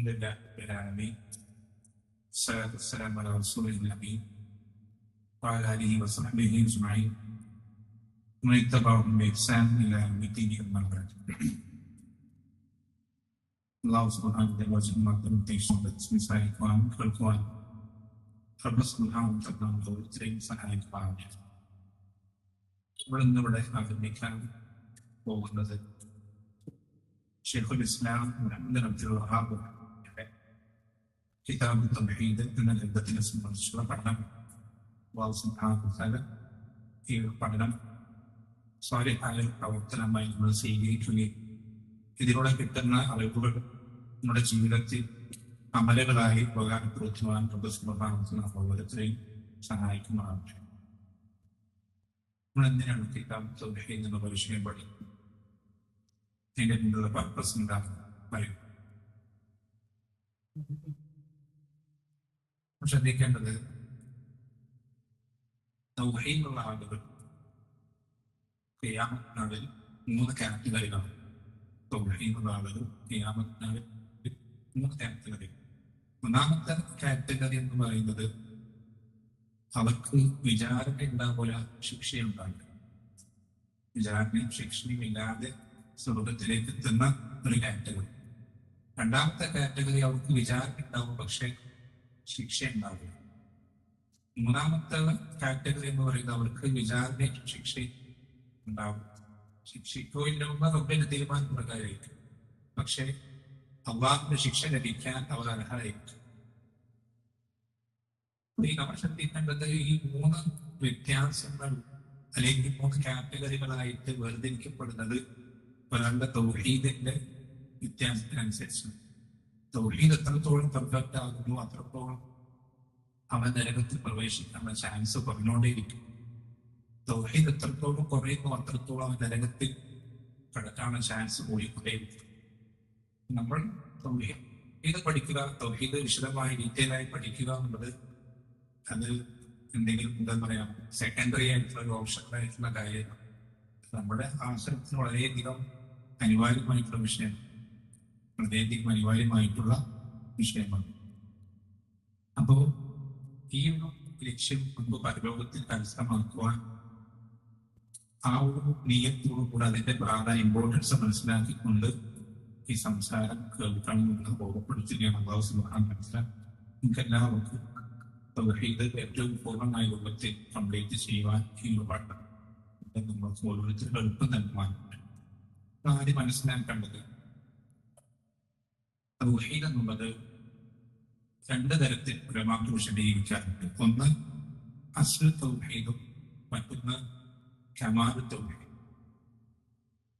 الحمد لله رب العالمين والصلاة والسلام على رسول الأمين وعلى آله وصحبه أجمعين ومن اتبعهم بإحسان إلى يوم الدين أما بعد. അല്ലാഹു സുബ്ഹാനഹു വ തആല മാത്രം സംസാരിക്കുവാനും കേൾക്കുവാനും റബ്ബ് സുബ്ഹാനഹു വ തആല ഓരോരുത്തരെയും സഹായിക്കുവാനും. ഇവിടെ ആരംഭിക്കാൻ പോകുന്നത് ശൈഖുൽ ഇസ്ലാം മുഹമ്മദ് അബ്ദുൽ വഹാബ് കിതാബ് തൗഹീദ് എന്ന ഗ്രന്ഥത്തിനെ സംബന്ധിച്ചുള്ള പഠനം. അല്ലാഹു സുബ്ഹാനഹു വ തആല ഈ പഠനം സാലിഹായ പ്രവർത്തനമായി നമ്മൾ സ്വീകരിക്കുകയും ഇതിലൂടെ കിട്ടുന്ന അറിവുകൾ നമ്മുടെ ജീവിതത്തിൽ അമലുകളായി ഉപകാരപ്പെടുത്തുവാൻ റബ്ബ് സുബ്ഹാനഹു വ തആല ഓരോരുത്തരെയും സഹായിക്കുന്നതാണ്. നമ്മൾ എന്തിനാണ് കിതാബ് തൗഹീദ് എന്ന വിഷയം പഠിക്കുന്നത്? ഇതിന്റെ പിന്നിലുള്ള പർപ്പസ് എന്താണ് പറയും. ശ്രദ്ധിക്കേണ്ടത് തൗഹീദുള്ള ആളുകൾ ഖിയാമത്ത് നാളിൽ 3 കാറ്റഗറികളാണ്. തൗഹീദുള്ള ആളുകൾ ഖിയാമത്ത് നാളിൽ 3 കാറ്റഗറി. ഒന്നാമത്തെ കാറ്റഗറി എന്ന് പറയുന്നത് അവർക്ക് വിചാരണ ഉണ്ടാവില്ല, ശിക്ഷയുണ്ടാവില്ല. വിചാരണയും ശിക്ഷയും ഇല്ലാതെ സ്വർഗത്തിലേക്ക് എത്തുന്ന ഒരു കാറ്റഗറി. രണ്ടാമത്തെ കാറ്റഗറി അവർക്ക് വിചാരണ ഉണ്ടാവും, പക്ഷെ ശിക്ഷ ഉണ്ടാവില്ല. മൂന്നാമത്തെ കാറ്റഗറി എന്ന് പറയുന്നത് അവർക്ക് വിചാരണയും ശിക്ഷയും ഉണ്ടാവും. ശിക്ഷിക്കോ ഇല്ലെന്ന റബ്ബിന്റെ തീരുമാനം പ്രകാരമായിരിക്കും, പക്ഷെ അള്ളാഹുവിന്റെ ശിക്ഷ ലഭിക്കാൻ അവർ അർഹരായിരിക്കും. നമ്മൾ ശ്രദ്ധിക്കേണ്ടത് ഈ 3 വ്യത്യാസങ്ങൾ അല്ലെങ്കിൽ 3 കാറ്റഗറികളായിട്ട് വേർതിരിക്കപ്പെടുന്നത് ഒരാളുടെ തൗഹീദിന്റെ വ്യത്യാസത്തിനനുസരിച്ച്. തൗഹീദ് എത്രത്തോളം പെർഫെക്റ്റ് ആകുന്നു അത്രത്തോളം അവൻ നരകത്തിൽ പ്രവേശിക്കാനുള്ള ചാൻസ് കുറഞ്ഞുകൊണ്ടേയിരിക്കും. തൗഹീദ് എത്രത്തോളം കുറയുന്നു അത്രത്തോളം അവൻ നരകത്തിൽ കടക്കാനുള്ള ചാൻസ് കൂടിക്കൊണ്ടേയിരിക്കും. നമ്മൾ തൗഹീദ് പഠിക്കുക, തൗഹീദ് വിശദമായി ഡീറ്റെയിൽ ആയി പഠിക്കുക എന്നുള്ളത് അത് എന്തെങ്കിലും എന്താ പറയാ സെക്കൻഡറി ആയിട്ടുള്ള ഒരു ഓപ്ഷണലായിട്ടുള്ള കാര്യമാണ്. നമ്മുടെ ആശ്രമത്തിന് വളരെയധികം അനിവാര്യമായിട്ടുള്ള വിഷയമാണ്, വളരെയധികം അനിവാര്യമായിട്ടുള്ള വിഷയമാണ്. അപ്പോ ഈ ഒരു ലക്ഷ്യം മുമ്പ് പരലോകത്തിൽ കരസ്ഥമാക്കുവാൻ ആ ഒരു നിയത്തോടു കൂടെ അതിന്റെ പ്രാധാന്യ ഇമ്പോർട്ടൻസ് മനസ്സിലാക്കിക്കൊണ്ട് ഈ സംസാരം കേൾക്കണമെന്ന് ഓർമ്മപ്പെടുത്തുകയാണ്. അല്ലാഹു സുബ്ഹാനഹു വ തആല നമുക്ക് എല്ലാവർക്കും തൗഹീദ് ഏറ്റവും പൂർണ്ണമായ രൂപത്തിൽ കംപ്ലീറ്റ് ചെയ്യുവാൻ ഈ ഒരു പഠനം നമുക്ക് ഓരോരുത്തരും എളുപ്പം നൽകുവാനുണ്ട്. ആദ്യം മനസ്സിലാക്കേണ്ടത് തൗഹീദ് എന്നുള്ളത് 2 തരത്തിൽ ഉലമാക്കൾ വിശദീകരിക്കാറുണ്ട്. ഒന്ന് അസ്ൽ തൗഹീദും മറ്റൊന്ന് കമാൽ തൗഹീദ്.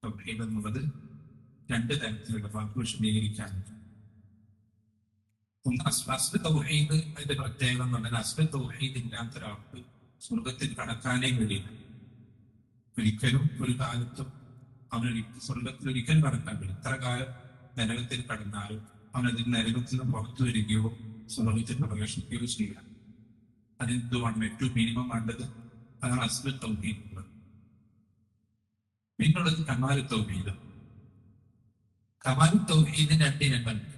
തൗഹീദ് എന്നുള്ളത് 2 തരത്തിൽ ഉലമാക്കൾ വിശദീകരിക്കാറുണ്ട്. ഒന്ന് അസ്ൽ തൗഹീദ്. അതിന്റെ പ്രത്യേകത എന്ന് പറഞ്ഞാൽ അസ്ൽ തൗഹീദ് ഇല്ലാത്ത ഒരാൾക്ക് സ്വർഗത്തിൽ കടക്കാനേ കഴിയില്ല. ഒരിക്കലും ഒരു കാലത്തും അവന് സ്വർഗത്തിൽ ഒരിക്കലും കടക്കാൻ കഴിയും. ഇത്ര കാലം നരകത്തിൽ കടന്നാലും അവനതിൽ നരകത്തിൽ നിന്ന് പുറത്തു വരികയോ സ്വർഗത്തിൽ പ്രവേശിക്കുകയോ ചെയ്യാം. അതെന്തുമാണ് ഏറ്റവും മിനിമം വേണ്ടത്? അതാണ് അസ്ൽ തൗഹീദ് ഉള്ളത്. പിന്നുള്ളത് കമാൽ തൗഹീദ്. കമാൽ തൗഹീദിന് 2 ഇനങ്ങളുണ്ട്.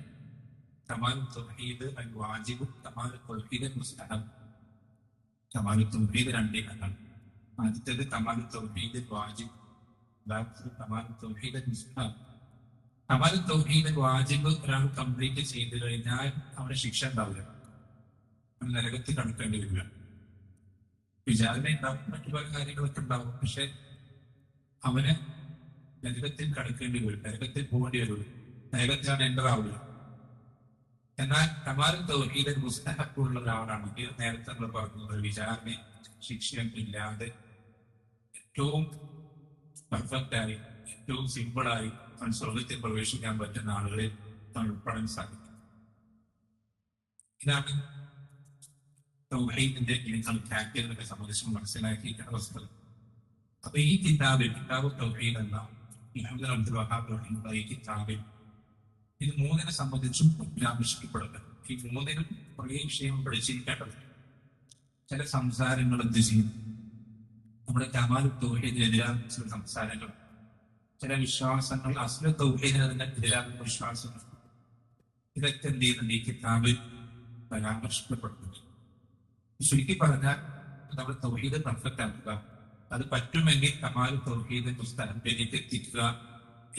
കമാൽ തൗഹീദ് അൽ വാജിബ്, കമാൽ തൗഹീദ് അൽ മുസ്തഹബ്. കമാൽ തൗഹീദ് 2 ഇനങ്ങൾ. ആദ്യത്തേത് കമാൽ തൗഹീദ് അൽ വാജിബ്, കമാൽ തൗഹീദ് അൽ മുസ്തഹബ്. കമാൽ തൗഹീദ് അൽ വാജിബ് ഒരാൾ കംപ്ലീറ്റ് ചെയ്ത് കഴിഞ്ഞാൽ അവന് ശിക്ഷ ഉണ്ടാവില്ല, അവൻ നരകത്തിൽ കടക്കേണ്ടി വരില്ല. വിചാരണ ഉണ്ടാവും, മറ്റു പല കാര്യങ്ങളൊക്കെ ഉണ്ടാവും, പക്ഷെ അവന് നരകത്തിൽ കടക്കേണ്ടി വരും, നരകത്തിൽ പോകേണ്ടി വരില്ല, നരകത്തിൽ അവൻ എൻ്റർ ആവില്ല. എന്നാൽ കമാൽ തൗഹീദ് അൽ മുസ്തഹബ് ഉള്ള ഒരാളാണെങ്കിൽ നേരത്തെ നമ്മൾ പറഞ്ഞത് വിചാരണ ശിക്ഷയും ഇല്ലാതെ ഏറ്റവും പെർഫെക്റ്റായി ഏറ്റവും സിമ്പിളായി അവൻ സ്വർഗത്തിൽ പ്രവേശിക്കാൻ പറ്റുന്ന ആളുകളിൽ അവൻ ഉൾപ്പെടാൻ സാധിക്കും. ഇതാണ് തൗഹീദിന്റെ കാറ്റഗറികളെ സംബന്ധിച്ച് മനസ്സിലാക്കിയിരിക്കുന്ന വസ്തുത. അപ്പൊ ഈ കിതാബ് തൗഹീദ് എന്ന മുഹമ്മദ് അബ്ദുൽ വഹാബ് റഹിമഹുല്ലാഹ് ഈ കിതാബിൽ ഇത് 3 സംബന്ധിച്ചും പരാമർശിക്കപ്പെടുന്നത്. ഈ 3 കുറേ വിഷയം പഠിച്ചിരിക്കേണ്ടത്. ചില സംസാരങ്ങൾ എന്ത് ചെയ്യും, നമ്മുടെ കമാൽ തൗഹീദിനെതിരായ ചില സംസാരങ്ങൾ, ചില വിശ്വാസങ്ങൾ അസ്ല തൗഹീദിനെതിരായ വിശ്വാസങ്ങൾ, ഇതൊക്കെ എന്ത് ചെയ്യുന്നുണ്ട്? ഈ കിതാബിൽ പരാമർശിക്കപ്പെടുന്നുണ്ട്. ചുരുക്കി പറഞ്ഞാൽ നമ്മൾ തൗഹീദ് പെർഫെക്റ്റ് ആക്കുക, അത് പറ്റുമെങ്കിൽ കമാൽ തൗഹീദിന്റെ സ്ഥലത്തിലേക്ക് എത്തിക്കുക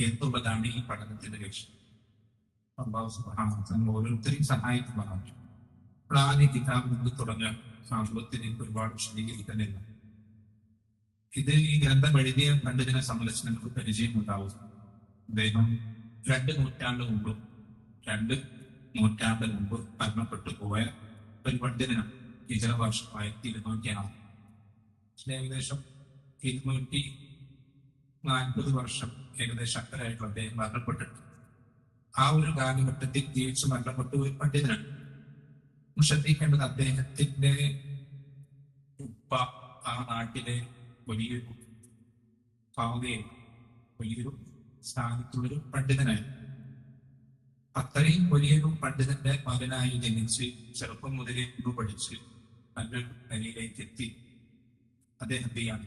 എന്നുള്ളതാണ് ഈ പഠനത്തിന്റെ ലക്ഷ്യം. അല്ലാഹു സുബ്ഹാനഹു വ തആല ഓരോരുത്തരെയും സഹായിക്കുമാറാണ്. പ്ലാൻ ഈ കിതാബ് കൊണ്ട് തുടങ്ങാൻ സാമ്പത്തിന് ഒരുപാട് വിശദീകരിക്കുന്നില്ല. ഇത് ഈ ഗ്രന്ഥം എഴുതിയ പണ്ഡിതനെ സംബന്ധിച്ച് നമുക്ക് പരിചയമുണ്ടാവും. അദ്ദേഹം 2 നൂറ്റാണ്ട് മുമ്പ് മരണപ്പെട്ടു പോയ ഒരു പണ്ഡിതനാണ്. ഹിജ്റ വർഷം 1200 ഏകദേശം 240 വർഷം ഏകദേശം അക്കരായിട്ടുള്ള അദ്ദേഹം മരണപ്പെട്ടിട്ടുണ്ട്. ആ ഒരു കാലഘട്ടത്തിൽ ജീവിച്ച് മരണപ്പെട്ട ഒരു പണ്ഡിതനാണ്. ശ്രദ്ധിക്കേണ്ടത് അദ്ദേഹത്തിന്റെ ഉപ്പ ആ നാട്ടിലെ വലിയൊരു പാവയും വലിയൊരു സ്ഥാനത്തുള്ളൊരു പണ്ഡിതനായി. അത്രയും വലിയൊരു പണ്ഡിതന്റെ മകനായി ജനിച്ച് ചെറുപ്പം മുതലേ പഠിച്ച് നല്ലൊരു നിലയിലേക്ക് എത്തി അദ്ദേഹത്തെയാണ്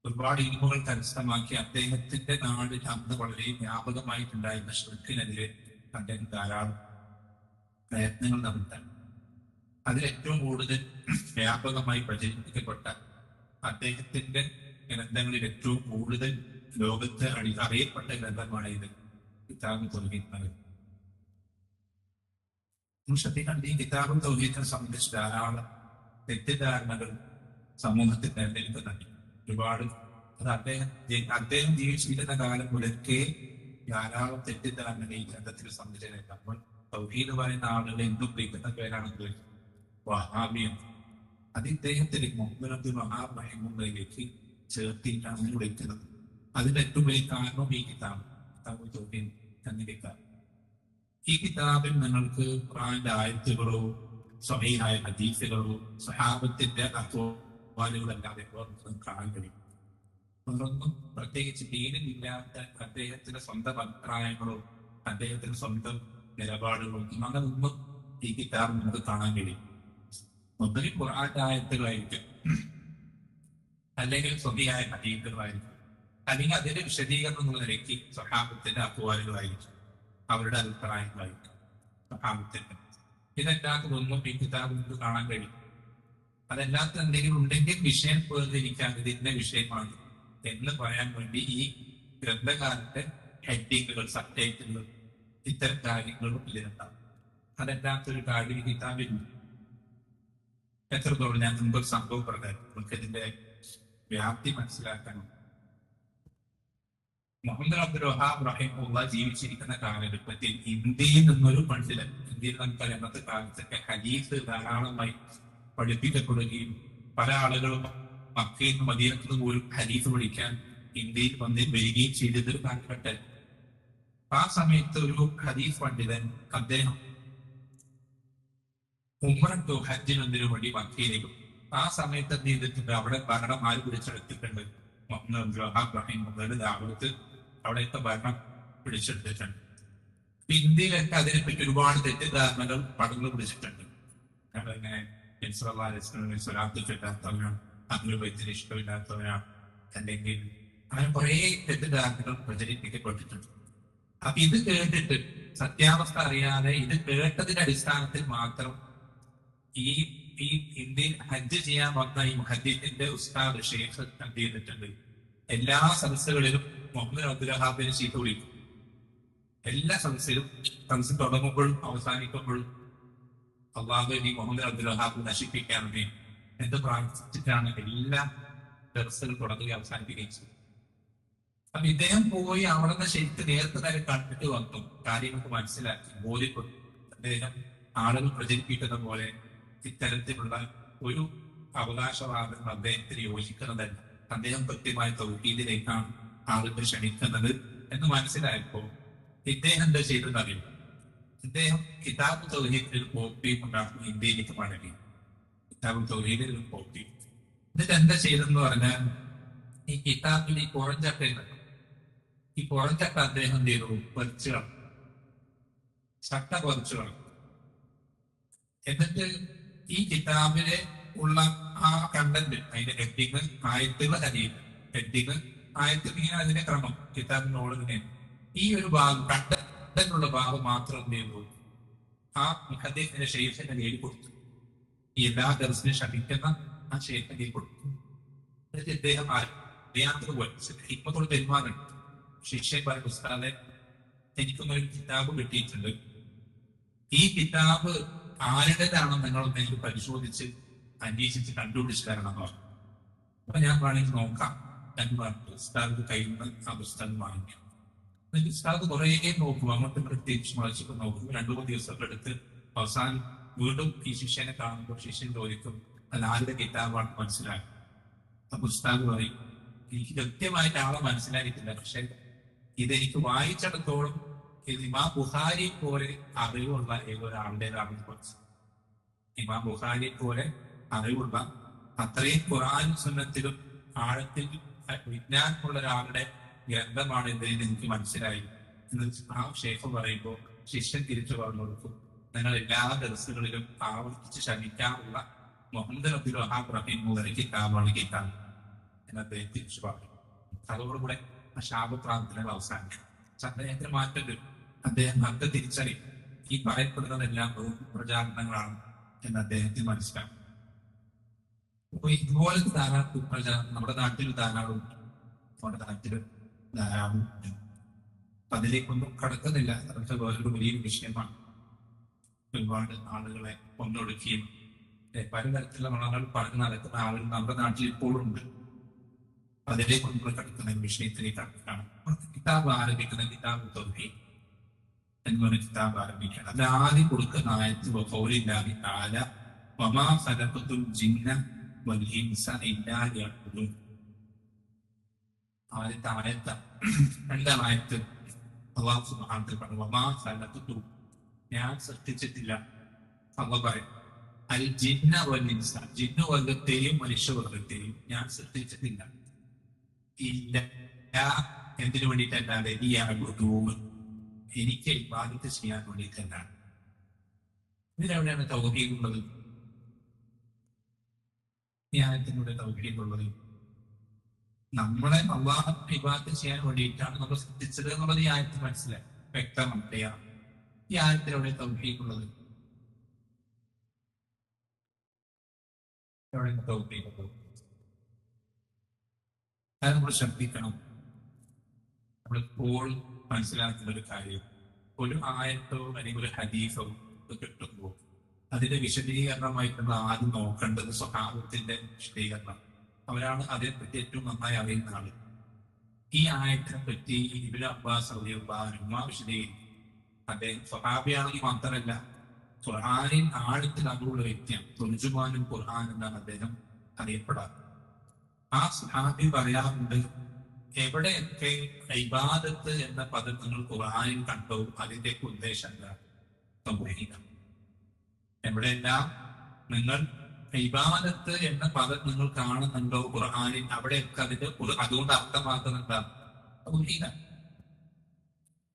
ഒരുപാട് ഇൽമുകൾ കരസ്ഥമാക്കി. അദ്ദേഹത്തിന്റെ നാടിൽ അന്ന് വളരെ വ്യാപകമായിട്ടുണ്ടായിരുന്ന ഷിർക്കിനെതിരെ അദ്ദേഹം ധാരാളം പ്രയത്നങ്ങൾ നടത്താൻ, അതിലേറ്റവും കൂടുതൽ വ്യാപകമായി പ്രചരിപ്പിക്കപ്പെട്ട അദ്ദേഹത്തിന്റെ ഗ്രന്ഥങ്ങളിൽ ഏറ്റവും കൂടുതൽ ലോകത്ത് അറിയപ്പെട്ട ഗ്രന്ഥമാണ് ഇത് കിതാബ് തൗഹീദ്. ശ്രദ്ധിക്കേണ്ട, ഈ കിതാബ് തൗഹീദിനെ സംബന്ധിച്ച് ധാരാളം തെറ്റിദ്ധാരണകൾ സമൂഹത്തിൽ നിലനിൽക്കുന്നുണ്ട്. ഒരുപാട് അത് അദ്ദേഹം ജീവിച്ചിരുന്ന കാലം മുതൽക്കേ ധാരാളം തെറ്റിദ്ധാരണകൾ ഈ ഗ്രന്ഥത്തിൽ സംബന്ധിച്ച്. നമ്മൾ തൗഹീദ് പറയുന്ന ആളുകളെ എന്തും വിളിക്കുന്ന പേരാണെന്ന് വഹാബിയം. അത് ഇദ്ദേഹത്തിന് മുഹമ്മദ് അബ്ദുൽ വഹാബ് റഹിമഹുള്ളാഹിലേക്ക് ചേർത്തിട്ടാണ് വിളിക്കുന്നത്. അതിന്റെ ഏറ്റവും വലിയ കാരണം ഈ കിതാബ് തൗഹീദ് എന്നിരിക്കാം. ഈ കിതാബിൽ നിങ്ങൾക്ക് ഖുർആന്റെ ആയത്തുകളോ സ്വഹീഹായ ഹദീസുകളോ സ്വഹാബത്തിന്റെ അഖ്വാലുകളല്ലാതെ കാണാൻ കഴിയും. അതൊന്നും പ്രത്യേകിച്ച് ദീനിലില്ലാത്ത അദ്ദേഹത്തിന്റെ സ്വന്തം അഭിപ്രായങ്ങളോ അദ്ദേഹത്തിന്റെ സ്വന്തം നിലപാടുകളോ അങ്ങനൊന്നും ഈ കിതാബ് നമുക്ക് കാണാൻ കഴിയും. ഒന്നിനും ഖുർആന്റെ ആയത്തുകളായിരിക്കും, അല്ലെങ്കിൽ സ്വഹീഹായ ഹദീസുകളായിരിക്കും, അല്ലെങ്കിൽ അതിന്റെ വിശദീകരണം എന്നുള്ള നിലയ്ക്ക് സ്വഹാബത്തിന്റെ അഖ്വാലുകളായിരിക്കും, അവരുടെ അഭിപ്രായങ്ങളായിരിക്കും സ്വഹാബത്തിന്റെ. ഇതല്ലാത്തതൊന്നും ഈ കിതാബ് നമുക്ക് കാണാൻ കഴിയും. അതല്ലാത്ത എന്തെങ്കിലും ഉണ്ടെങ്കിൽ വിഷയം വേർതിരിക്കാൻ ഇതിന്റെ വിഷയമാണ് എന്ന് പറയാൻ വേണ്ടി ഈ ഗ്രന്ഥകാരന്റെ ഹെഡിങ്ങുകൾ, സബ്ടൈറ്റിലുകൾ, ഇത്തരം കാര്യങ്ങളും ഇതിലുണ്ടാവും. അതല്ലാത്തൊരു കാര്യം ഈ കിതാബിൽ എത്രത്തോളം ഞാൻ മുമ്പ് സംഭവം പറഞ്ഞാൽ നമുക്ക് ഇതിന്റെ വ്യാപ്തി മനസ്സിലാക്കണം. മുഹമ്മദ് അബ്ദുൽ വഹാബ് റഹിമഹുല്ലാഹ് ജീവിച്ചിരിക്കുന്ന കാലഘട്ടത്തിൽ ഇന്ത്യയിൽ നിന്നൊരു പണ്ഡിതൻ, ഇന്ത്യയിൽ നമുക്കറിയാം അന്നത്തെ കാലത്തൊക്കെ ഹദീസ് ധാരാളമായി പഠിപ്പിക്കപ്പെടുകയും പല ആളുകളും മക്കയിൽ നിന്ന് മദീനത്ത് നിന്ന് പോലും ഹദീസ് പഠിക്കാൻ ഇന്ത്യയിൽ വരികയും ചെയ്തൊരു കാലഘട്ടം. ആ സമയത്ത് ഒരു ഹദീസ് പണ്ഡിതൻ അദ്ദേഹം ഉംറയ്ക്കോ ഹജ്ജിനൊന്നിനു വേണ്ടി മക്കയിലേക്ക്. ആ സമയത്ത് എന്ത് ചെയ്തിട്ടുണ്ട്? അവിടെ ഭരണം ആര് പിടിച്ചെടുത്തിട്ടുണ്ട്? മുഹമ്മദ് അബ്ദുൽ വഹാബ് റഹിമഹുള്ളാഹിന്റെ ദഅവത്ത് അവിടുത്തെ ഭരണം പിടിച്ചെടുത്തിട്ടുണ്ട്. ഇന്ത്യയിലൊക്കെ അതിനെപ്പറ്റി ഒരുപാട് തെറ്റിദ്ധാരണകൾ പടർന്നു പിടിച്ചിട്ടുണ്ട്. ഇങ്ങനെ സ്വലാത്ത് ചൊല്ലാത്തവനാണ്, അഹ്ലുബൈത്തിന് ഇഷ്ടമില്ലാത്തവനാണ്, അല്ലെങ്കിൽ അങ്ങനെ കുറെ തെറ്റിദ്ധാരണകൾ പ്രചരിപ്പിക്കപ്പെട്ടിട്ടുണ്ട്. അപ്പൊ ഇത് കേട്ടിട്ട് സത്യാവസ്ഥ അറിയാതെ ഇത് കേട്ടതിന്റെ അടിസ്ഥാനത്തിൽ മാത്രം ഈ ഇന്ത്യയിൽ ഹജ്ജ് ചെയ്യാൻ വന്ന ഈ മുഹദ്ദിത്തിന്റെ ഉസ്താദ് ഷെയ്ഖ് എന്ത് ചെയ്തിട്ടുണ്ട്? എല്ലാ സദസ്സുകളിലും മുഹമ്മദ് അബ്ദുൽ വഹാബിനെ ചീത്ത വിളിക്കും. എല്ലാ സദസ്സിലും, സദസ്സ് തുടങ്ങുമ്പോഴും അവസാനിക്കുമ്പോഴും അള്ളാഹു ഈ മുഹമ്മദ് അബ്ദുൽ വഹാബ് നശിപ്പിക്കാൻ വേണ്ടി എന്ത് പ്രാർത്ഥിച്ചിട്ടാണ് എല്ലാ ദർസുകൾ തുടങ്ങുകയും അവസാനിപ്പിക്കുകയും ചെയ്തു. അപ്പൊ ഇദ്ദേഹം പോയി അവിടെ നിന്ന് ശരിക്കും നേരത്തെ തന്നെ കണ്ടിട്ട് വന്നു, കാര്യങ്ങൾക്ക് മനസ്സിലാക്കി, ബോധ്യപ്പെട്ടു. അദ്ദേഹം ആളുകൾ പ്രചരിപ്പിക്കുന്ന പോലെ ഇത്തരത്തിലുള്ള ഒരു അവകാശവാദം അദ്ദേഹത്തിന് യോജിക്കുന്നതല്ല, അദ്ദേഹം കൃത്യമായ തൗഹീദിലേക്കാണ് ആളുകൾ ക്ഷണിക്കുന്നത് എന്ന് മനസ്സിലായപ്പോൾ ഇദ്ദേഹം എന്താ ചെയ്തെന്നറിയും? ഇദ്ദേഹം കിതാബ് തൗഹീദിൽ ഒരു കോപ്പി ഉണ്ടാക്കുന്ന ഇന്ത്യയിലേക്ക് മടങ്ങി. കിതാബ് തൗഹീദിൽ ഒരു കോപ്പി. എന്നിട്ട് എന്താ ചെയ്തെന്ന് പറഞ്ഞാൽ, ഈ കിതാബിൽ ഈ പുറഞ്ചട്ടയുണ്ട്, ഈ പുറഞ്ചട്ട അദ്ദേഹം എന്ത് ചെയ്തു? പറിച്ചു കളഞ്ഞു, ചട്ട പറിച്ചു കളഞ്ഞു. എന്നിട്ട് ഈ കിതാബിലെ ഉള്ള ആ കണ്ടന്റ്, അതിന്റെ ഹെഡിങ്, ആയത്തുകൾ, ഹദീസ്, ഹെഡിങ്, ആയത്തുകൾ, ഇങ്ങനെ അതിന്റെ ക്രമം, കിതാബിനോട് തന്നെ ഈ ഒരു ഭാഗം മണ്ടനുള്ള ഭാഗം മാത്രം എന്ത് ചെയ്തു, ആ മുഹദ്ദിസിന്റെ ഷെയ്ഖിന്റെ കയ്യിൽ കൊടുത്തു. ഈ എല്ലാ ദർസിനും ക്ഷമിക്കുന്ന ആ ഷെയ്ഖിന്റെ കയ്യിൽ കൊടുത്തു. എന്നിട്ട് ഇദ്ദേഹം അറിയാത്തതുപോലെ ഹിക്മത്തോട് പെരുമാറുണ്ട്. ശിഷ്യൻ പറഞ്ഞ ഉസ്താദെ, എനിക്കൊന്നൊരു കിതാബ് കിട്ടിയിട്ടുണ്ട്. ഈ കിതാബ് ആരുടേതാണെന്ന് നിങ്ങളൊന്ന് എനിക്ക് പരിശോധിച്ച് അന്വേഷിച്ച് കണ്ടുപിടിച്ച് തരണം. അപ്പൊ ഞാൻ വേണമെങ്കിൽ നോക്കാം എന്ന് പറഞ്ഞു ഉസ്താദ് കയ്യിൽ നിന്ന് ആ പുസ്തകം വാങ്ങിക്കാം. എന്നിട്ട് ഉസ്താദ് കുറേ നോക്കും, അങ്ങോട്ടും പ്രത്യേകിച്ച് മറിച്ചൊക്കെ നോക്കും. 2-3 ദിവസമൊക്കെ എടുത്ത് അവസാനം വീണ്ടും ഈ ശിഷ്യനെ കാണുമ്പോൾ ശിഷ്യൻ ചോദിക്കും അത് ആരുടെ കിതാബാണ് മനസ്സിലാക്കി. അപ്പൊ ഉസ്താദ് പറയും എനിക്ക് കൃത്യമായിട്ട് ആളെ മനസ്സിലായിട്ടില്ല, പക്ഷെ ഇതെനിക്ക് വായിച്ചിടത്തോളം ഇത് ഇമാം ബുഖാരി പോലെ അറിവുള്ള ഏതൊരാളുടേതാണെന്ന് മനസ്സിലായി. ഇമാം ബുഖാരി പോലെ അറിവുള്ള അത്രയും ഖുർആനും സുന്നത്തിലും ആഴത്തിൽ വിജ്ഞാനമുള്ള ഒരാളുടെ ഗ്രന്ഥമാണ് ഇതെന്ന് എനിക്ക് മനസ്സിലായി എന്ന് ആ ഷേഖ് പറയുമ്പോൾ ശിഷ്യൻ തിരിച്ചു പറഞ്ഞു കൊടുക്കും, നിങ്ങൾ എല്ലാ ദർസുകളിലും ആവർത്തിച്ച് ശ്രമിക്കാനുള്ള മുഹമ്മദ് അബ്ദുൽ വഹാബ് റഹീമുള്ളാഹി കിതാബാണ് കിതാബ് എന്ന് അദ്ദേഹം തിരിച്ചു പറഞ്ഞു. അതോടുകൂടെ ആ ശാപപ്രാർത്ഥനകൾ അവസാനിക്കും. അദ്ദേഹത്തിന് മാറ്റം, അദ്ദേഹം അത് തിരിച്ചറിയും ഈ പറയപ്പെടുന്നതെല്ലാം പ്രചാരണങ്ങളാണ് എന്ന് അദ്ദേഹത്തിന് മനസ്സിലാക്കും. അപ്പൊ ഇതുപോലത്തെ ധാരാളം പ്രചാരണം നമ്മുടെ നാട്ടിൽ ധാരാളം ഉണ്ട്, നമ്മുടെ നാട്ടിൽ ധാരാളം ഉണ്ട്. അപ്പൊ അതിലേക്കൊന്നും കടക്കുന്നില്ല, അതൊക്കെ വേറൊരു വലിയൊരു വിഷയമാണ്. ഒരുപാട് ആളുകളെ കൊന്നൊടുക്കുകയും പലതരത്തിലുള്ള മണങ്ങൾ പറഞ്ഞു നടക്കുന്ന ആളുകൾ നമ്മുടെ നാട്ടിൽ ഇപ്പോഴും ഉണ്ട്. അതിലേക്കൊന്നും കടക്കുന്ന വിഷയത്തിലേക്ക് കടക്കാണ്. കിതാബ് ആരംഭിക്കുന്ന കിതാബ് തൗഹീദ് എന്ന് പറഞ്ഞ കിതാബ് ആരംഭിക്കുകയാണ്. അത് ആദ്യം കൊടുക്കുന്ന ആയത്ത് ഖൗലില്ലാഹി തആല വമാ ഖലഖതുൽ ജിന്ന വൽ ഇൻസ ഇല്ലാ ലിയഅ്ബുദൂൻ. ആദ്യത്തെ ആയത്ത്. രണ്ടാം ആയത്ത് അല്ലാഹു സുബ്ഹാനഹു വ തആല പറഞ്ഞു വമാ ഖലഖതു, ഞാൻ സൃഷ്ടിച്ചിട്ടില്ല. അല്ലാഹു പറയും അൽ ജിന്ന വൽ ഇൻസ, ജിന്ന വർഗത്തെയും മനുഷ്യവർഗത്തെയും ഞാൻ സൃഷ്ടിച്ചിട്ടില്ല. ഇല്ല, എന്തിനു വേണ്ടിയിട്ടല്ലാതെ ലിയഅ്ബുദൂൻ, എനിക്ക് ഇബാദത്ത് ചെയ്യാൻ വേണ്ടിയിട്ടല്ലാണ്. ഇതിലെവിടെയാണ് തൗഹീദ് ഉള്ളത്? ഈ ആയത്തിലൂടെ തൗഹീദ് ഉള്ളത് നമ്മളെ അല്ലാഹു ഇബാദത്ത് ചെയ്യാൻ വേണ്ടിയിട്ടാണ് നമ്മൾ സൃഷ്ടിച്ചത് എന്നുള്ളത് ഈ ആയത്തിൽ മനസ്സിലായി, വ്യക്തമാണ്. ഈ ആയത്തിലൂടെ തൗഹീദ് ഉള്ളത് എവിടെയാണ് തൗഹീദ് ഉള്ളത്? അത് നമ്മൾ ശ്രദ്ധിക്കണം. നമ്മളിപ്പോൾ മനസ്സിലാക്കുന്ന ഒരു കാര്യം, ഒരു ആയത്തോ അല്ലെങ്കിൽ ഒരു ഹദീസോ കിട്ടുമ്പോൾ അതിന്റെ വിശദീകരണമായിട്ട് നമ്മൾ ആദ്യം നോക്കേണ്ടത് സ്വഹാബത്തിന്റെ വിശദീകരണം. അവരാണ് അതിനെപ്പറ്റി ഏറ്റവും നന്നായി അറിയുന്ന ആള്. ഈ ആയത്തിനെ പറ്റി ഇബ്നു അബ്ബാസ് റളിയല്ലാഹു അൻഹു വിശദീകരിക്കും. അദ്ദേഹം സ്വഹാബിയാണെങ്കിൽ മാത്രമല്ല, ഖുർആനിൽ ആഴത്തിൽ അറിവുള്ള വ്യക്തിയാണ്. തുർജുമാനും ഖുർആൻ എന്നാണ് അദ്ദേഹം അറിയപ്പെടാറ്. ആ സ്വഹാബി പറയാറുണ്ട്, എവിടെയൊക്കെ ഇബാദത്ത് എന്ന പദം നിങ്ങൾ ഖുർആനിൽ കണ്ടോ അതിന്റെ ഉദ്ദേശം എന്താണ്? എവിടെയെല്ലാം നിങ്ങൾ ഇബാദത്ത് എന്ന പദം നിങ്ങൾ കാണുന്നുണ്ടോ ഖുർആനിൽ, അവിടെയൊക്കെ അതിന്റെ അതുകൊണ്ട് അർത്ഥമാക്കുന്നത് എന്താണ്?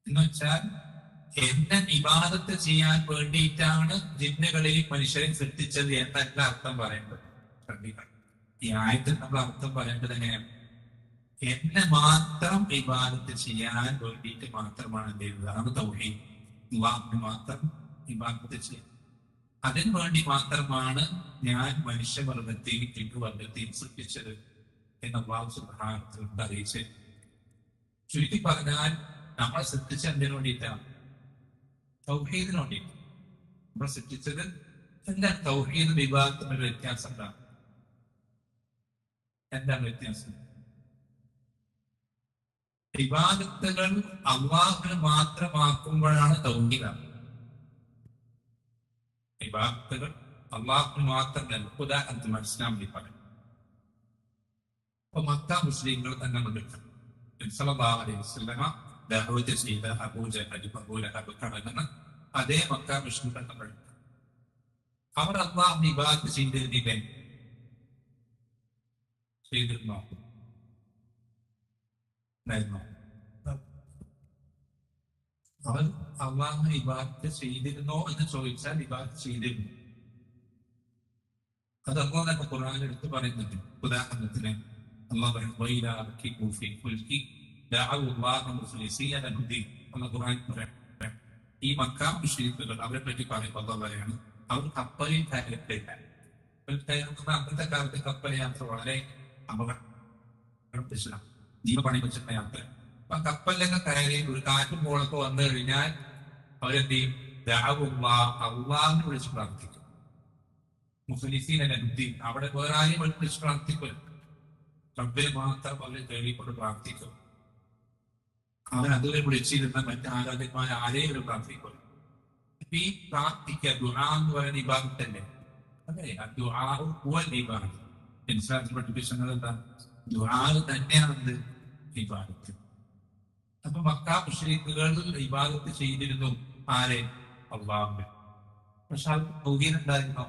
എന്ന് വെച്ചാൽ എന്നെ ഇബാദത്ത് ചെയ്യാൻ വേണ്ടിയിട്ടാണ് ജിന്നുകളെയും മനുഷ്യരെയും സൃഷ്ടിച്ചത് എന്നല്ല അർത്ഥം പറയേണ്ടത്. ഈ ആയത്തിൽ നമ്മൾ അർത്ഥം പറയേണ്ടത് എങ്ങനെയാണ്? എന്നെ മാത്രം ഇബാദത്ത് ചെയ്യാൻ വേണ്ടിയിട്ട് മാത്രമാണ് എന്ത് ചെയ്യുന്നത്? അതാണ് തൗഹീദ്. അല്ലാഹുവിനെ മാത്രം ഇബാദത്ത് ചെയ്യാൻ, അതിനു വേണ്ടി മാത്രമാണ് ഞാൻ മനുഷ്യവർഗത്തെയും ജിന്നുവർഗത്തെയും സൃഷ്ടിച്ചത് എന്ന് അല്ലാഹു സുബ്ഹാനഹു വ തആല അറിയിച്ച്. ചുരുക്കി പറഞ്ഞാൽ നമ്മൾ സൃഷ്ടിച്ച എന്തിനു വേണ്ടിയിട്ടാണ്? തൗഹീദിന് വേണ്ടിയിട്ട്. നമ്മൾ സൃഷ്ടിച്ചത് എന്താണ്? തൗഹീദ് ഇബാദത്തും വ്യത്യാസം എന്താണ്? എന്താണ് വ്യത്യാസം? ഇബാദത്തുകൾ അല്ലാഹുവിന് മാത്രമാക്കുമ്പോഴാണ് തൗഹീദ്. ഇബാദത്തുകൾ അല്ലാഹുവിന് മാത്രമല്ല. ഉദാഹരണത്തിന് മനസ്സിലാക്കി പറയും. അപ്പൊ മക്ക മുസ്ലിങ്ങൾ തന്നെ നബി സല്ലല്ലാഹു അലൈഹി വസല്ലമ ദഅവത്ത് ചെയ്ത അബൂലഹബ് കടന്ന് അതേ മക്ക മുസ്ലിങ്ങൾ നമ്മൾ അവർ അല്ലാഹുവിനെ ഇബാദത്ത് ചെയ്തിരുന്നില്ലേ? ചെയ്തിരുന്നോ? അവർ അല്ലാഹുവിനെ ഇബാദത്ത് ചെയ്തിരുന്നോ എന്ന് ചോദിച്ചാൽ ഇബാദത്ത് ചെയ്തിരുന്നു. അത് അല്ലാഹു തന്നെ ഖുർആനിൽ എടുത്ത് പറയുന്നുണ്ട്. ഉദാഹരണത്തിന് അല്ലാഹു ഖുർആൻ പറയാം. ഈ മക്ക മുശ്രിക്കുകൾ അവരെ പറ്റി പറയുമ്പോൾ അള്ളാഹു പറയാണ്, അവർ കപ്പലിൽ കയറിയിട്ടില്ല. കപ്പലിൽ കയറുന്ന അന്നത്തെ കാലത്ത് കപ്പൽ യാത്ര വളരെ അപകടം, ജീവപണി വെച്ചിട്ടുള്ള യാത്ര. അപ്പൊ കപ്പലിലൊക്കെ കയറി ഒരു കാറ്റും പോളൊക്കെ വന്നു കഴിഞ്ഞാൽ അവരെന്ത് ചെയ്യും? അള്ളാഹിനെ വിളിച്ച് പ്രാർത്ഥിക്കും. മുഖലിസീനുദ്ദീൻ, അവിടെ വേറെ ആരെയും വിളിച്ച് പ്രാർത്ഥിക്കും, റബ്ബിനെ മാത്രം അവരെ കേൾവിക്കൊണ്ട് പ്രാർത്ഥിക്കും. അവൻ അതുവരെ വിളിച്ചിരുന്ന മറ്റ് ആരാധകന്മാർ ആരെയും ഒരു പ്രാർത്ഥിക്കും. ഈ പ്രാർത്ഥിക്കുക ദുആ എന്ന് പറയുന്ന ഇബാദത്തല്ലേ? അതെ, ഇസ്ലാമിൽ പഠിപ്പിക്കുന്നത് എന്താ? ദുആ തന്നെയാണെന്ന് ഇബാദത്ത്. അപ്പൊ മക്ക മുശ്രിക്കുകൾ ഇബാദത്ത് ചെയ്തിരുന്നു ആരെ? അള്ളാഹുവിനെ. പക്ഷെ അത് തൗഹീദ് ഉണ്ടായിരുന്നു.